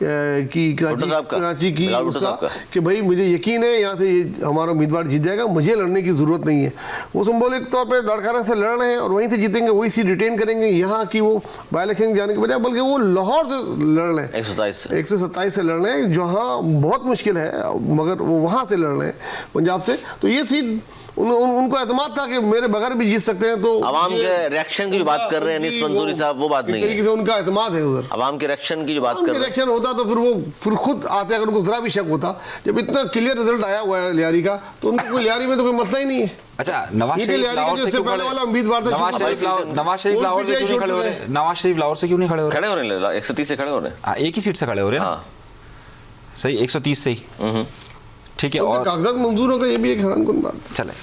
की कराची की उसका, कि भाई मुझे यकीन है यहाँ से हमारा उम्मीदवार जीत जाएगा, मुझे लड़ने की ज़रूरत नहीं है। वो सिंबॉलिक तौर पे लड़खाना से लड़ रहे हैं और वहीं से जीतेंगे, वही सीट रिटेन करेंगे। यहाँ की वो बाई इलेक्शन जाने के बजाय बल्कि वो लाहौर से लड़ रहे हैं, 127 से लड़ रहे हैं, जहाँ बहुत मुश्किल है, मगर वो वहाँ से लड़ रहे हैं पंजाब से। तो ये सीट उनको एतमाद था कि मेरे बगैर भी जीत सकते हैं। तो आवाम के रिएक्शन की जो बात कर रहे हैं अनीस मंसूरी साहब, वो बात नहीं है। तरीके से उनका एतमाद है उधर। आवाम के रिएक्शन की जो बात कर रहे हैं, रिएक्शन होता तो फिर खुद आते, अगर उनको जरा भी शक होता, जब इतना क्लियर रिजल्ट आया हुआ है लियारी का, तो उनको कोई लियारी में तो कोई मसला ही नहीं है। अच्छा, नवाज शरीफ लाहौर से क्यों खड़े? नवाज शरीफ लाहौर से क्यों नहीं खड़े हो रहे? नवाज शरीफ लाहौर से क्यों नहीं खड़े हो रहे? खड़े हो रहे हैं, 130 से खड़े हो रहे हैं। हाँ, एक ही सीट से खड़े हो रहे हैं ना। सही, 130 से ही, ठीक है। और कागजात मंजूर हो गए, ये भी एक हैरानकुन बात। चले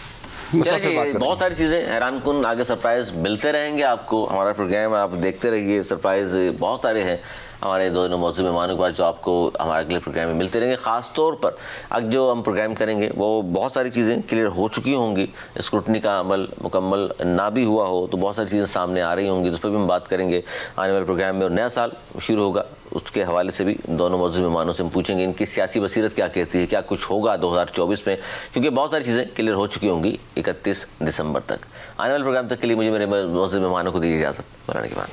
चलिए, बहुत सारी चीज़ें हैरानकुन, आगे सरप्राइज मिलते रहेंगे आपको। हमारा प्रोग्राम आप देखते रहिए, सरप्राइज बहुत सारे हैं हमारे दोनों मौजूद मेहमानों के बाद जो आपको हमारे अगले प्रोग्राम में मिलते रहेंगे। ख़ास तौर पर अब जो हम प्रोग्राम करेंगे वो बहुत सारी चीज़ें क्लियर हो चुकी होंगी, स्क्रूटनी का अमल मुकम्मल ना भी हुआ हो तो बहुत सारी चीज़ें सामने आ रही होंगी, तो उस पर भी हम बात करेंगे आने वाले प्रोग्राम में। और नया साल शुरू होगा, उसके हवाले से भी दोनों मौजूद मेहमानों से हम पूछेंगे इनकी सियासी बसीरत क्या कहती है, क्या कुछ होगा 2024 में, क्योंकि बहुत सारी चीज़ें क्लियर हो चुकी होंगी 31 दिसंबर तक। आने वाले प्रोग्राम तक के लिए मुझे मेरे मौजूद मेहमानों को दीजिए इजाज़त। मौलाना के बाद